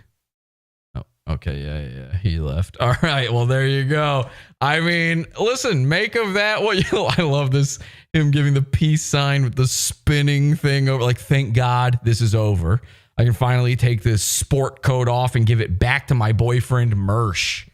Oh, okay, yeah. He left. All right. Well, there you go. I mean, listen, make of that what you. I love this. Him giving the peace sign with the spinning thing over. Like, thank God this is over. I can finally take this sport coat off and give it back to my boyfriend, Mersh.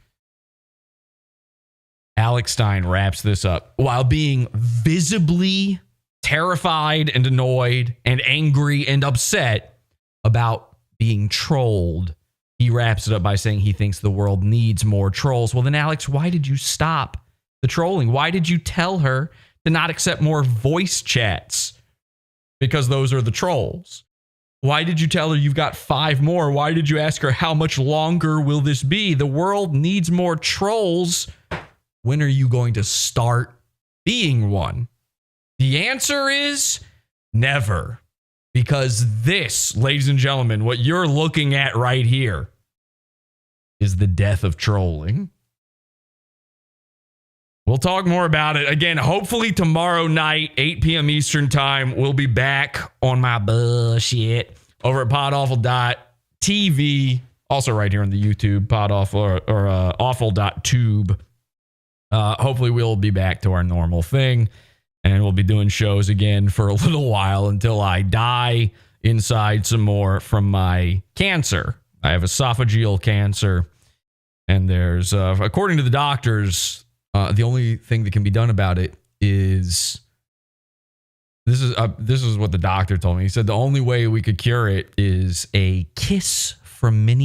Alex Stein wraps this up while being visibly terrified and annoyed and angry and upset about being trolled. He wraps it up by saying he thinks the world needs more trolls. Well, then, Alex, why did you stop the trolling? Why did you tell her to not accept more voice chats? Because those are the trolls. Why did you tell her you've got 5 more? Why did you ask her how much longer will this be? The world needs more trolls. When are you going to start being one? The answer is never. Because this, ladies and gentlemen, what you're looking at right here is the death of trolling. We'll talk more about it. Again, hopefully tomorrow night, 8 p.m. Eastern time, we'll be back on my bullshit over at podawful.tv. Also right here on the YouTube, podawful or awful.tube. Hopefully we'll be back to our normal thing. And we'll be doing shows again for a little while until I die inside some more from my cancer. I have esophageal cancer. And there's, according to the doctors, the only thing that can be done about it is, this is what the doctor told me. He said the only way we could cure it is a kiss from Minnie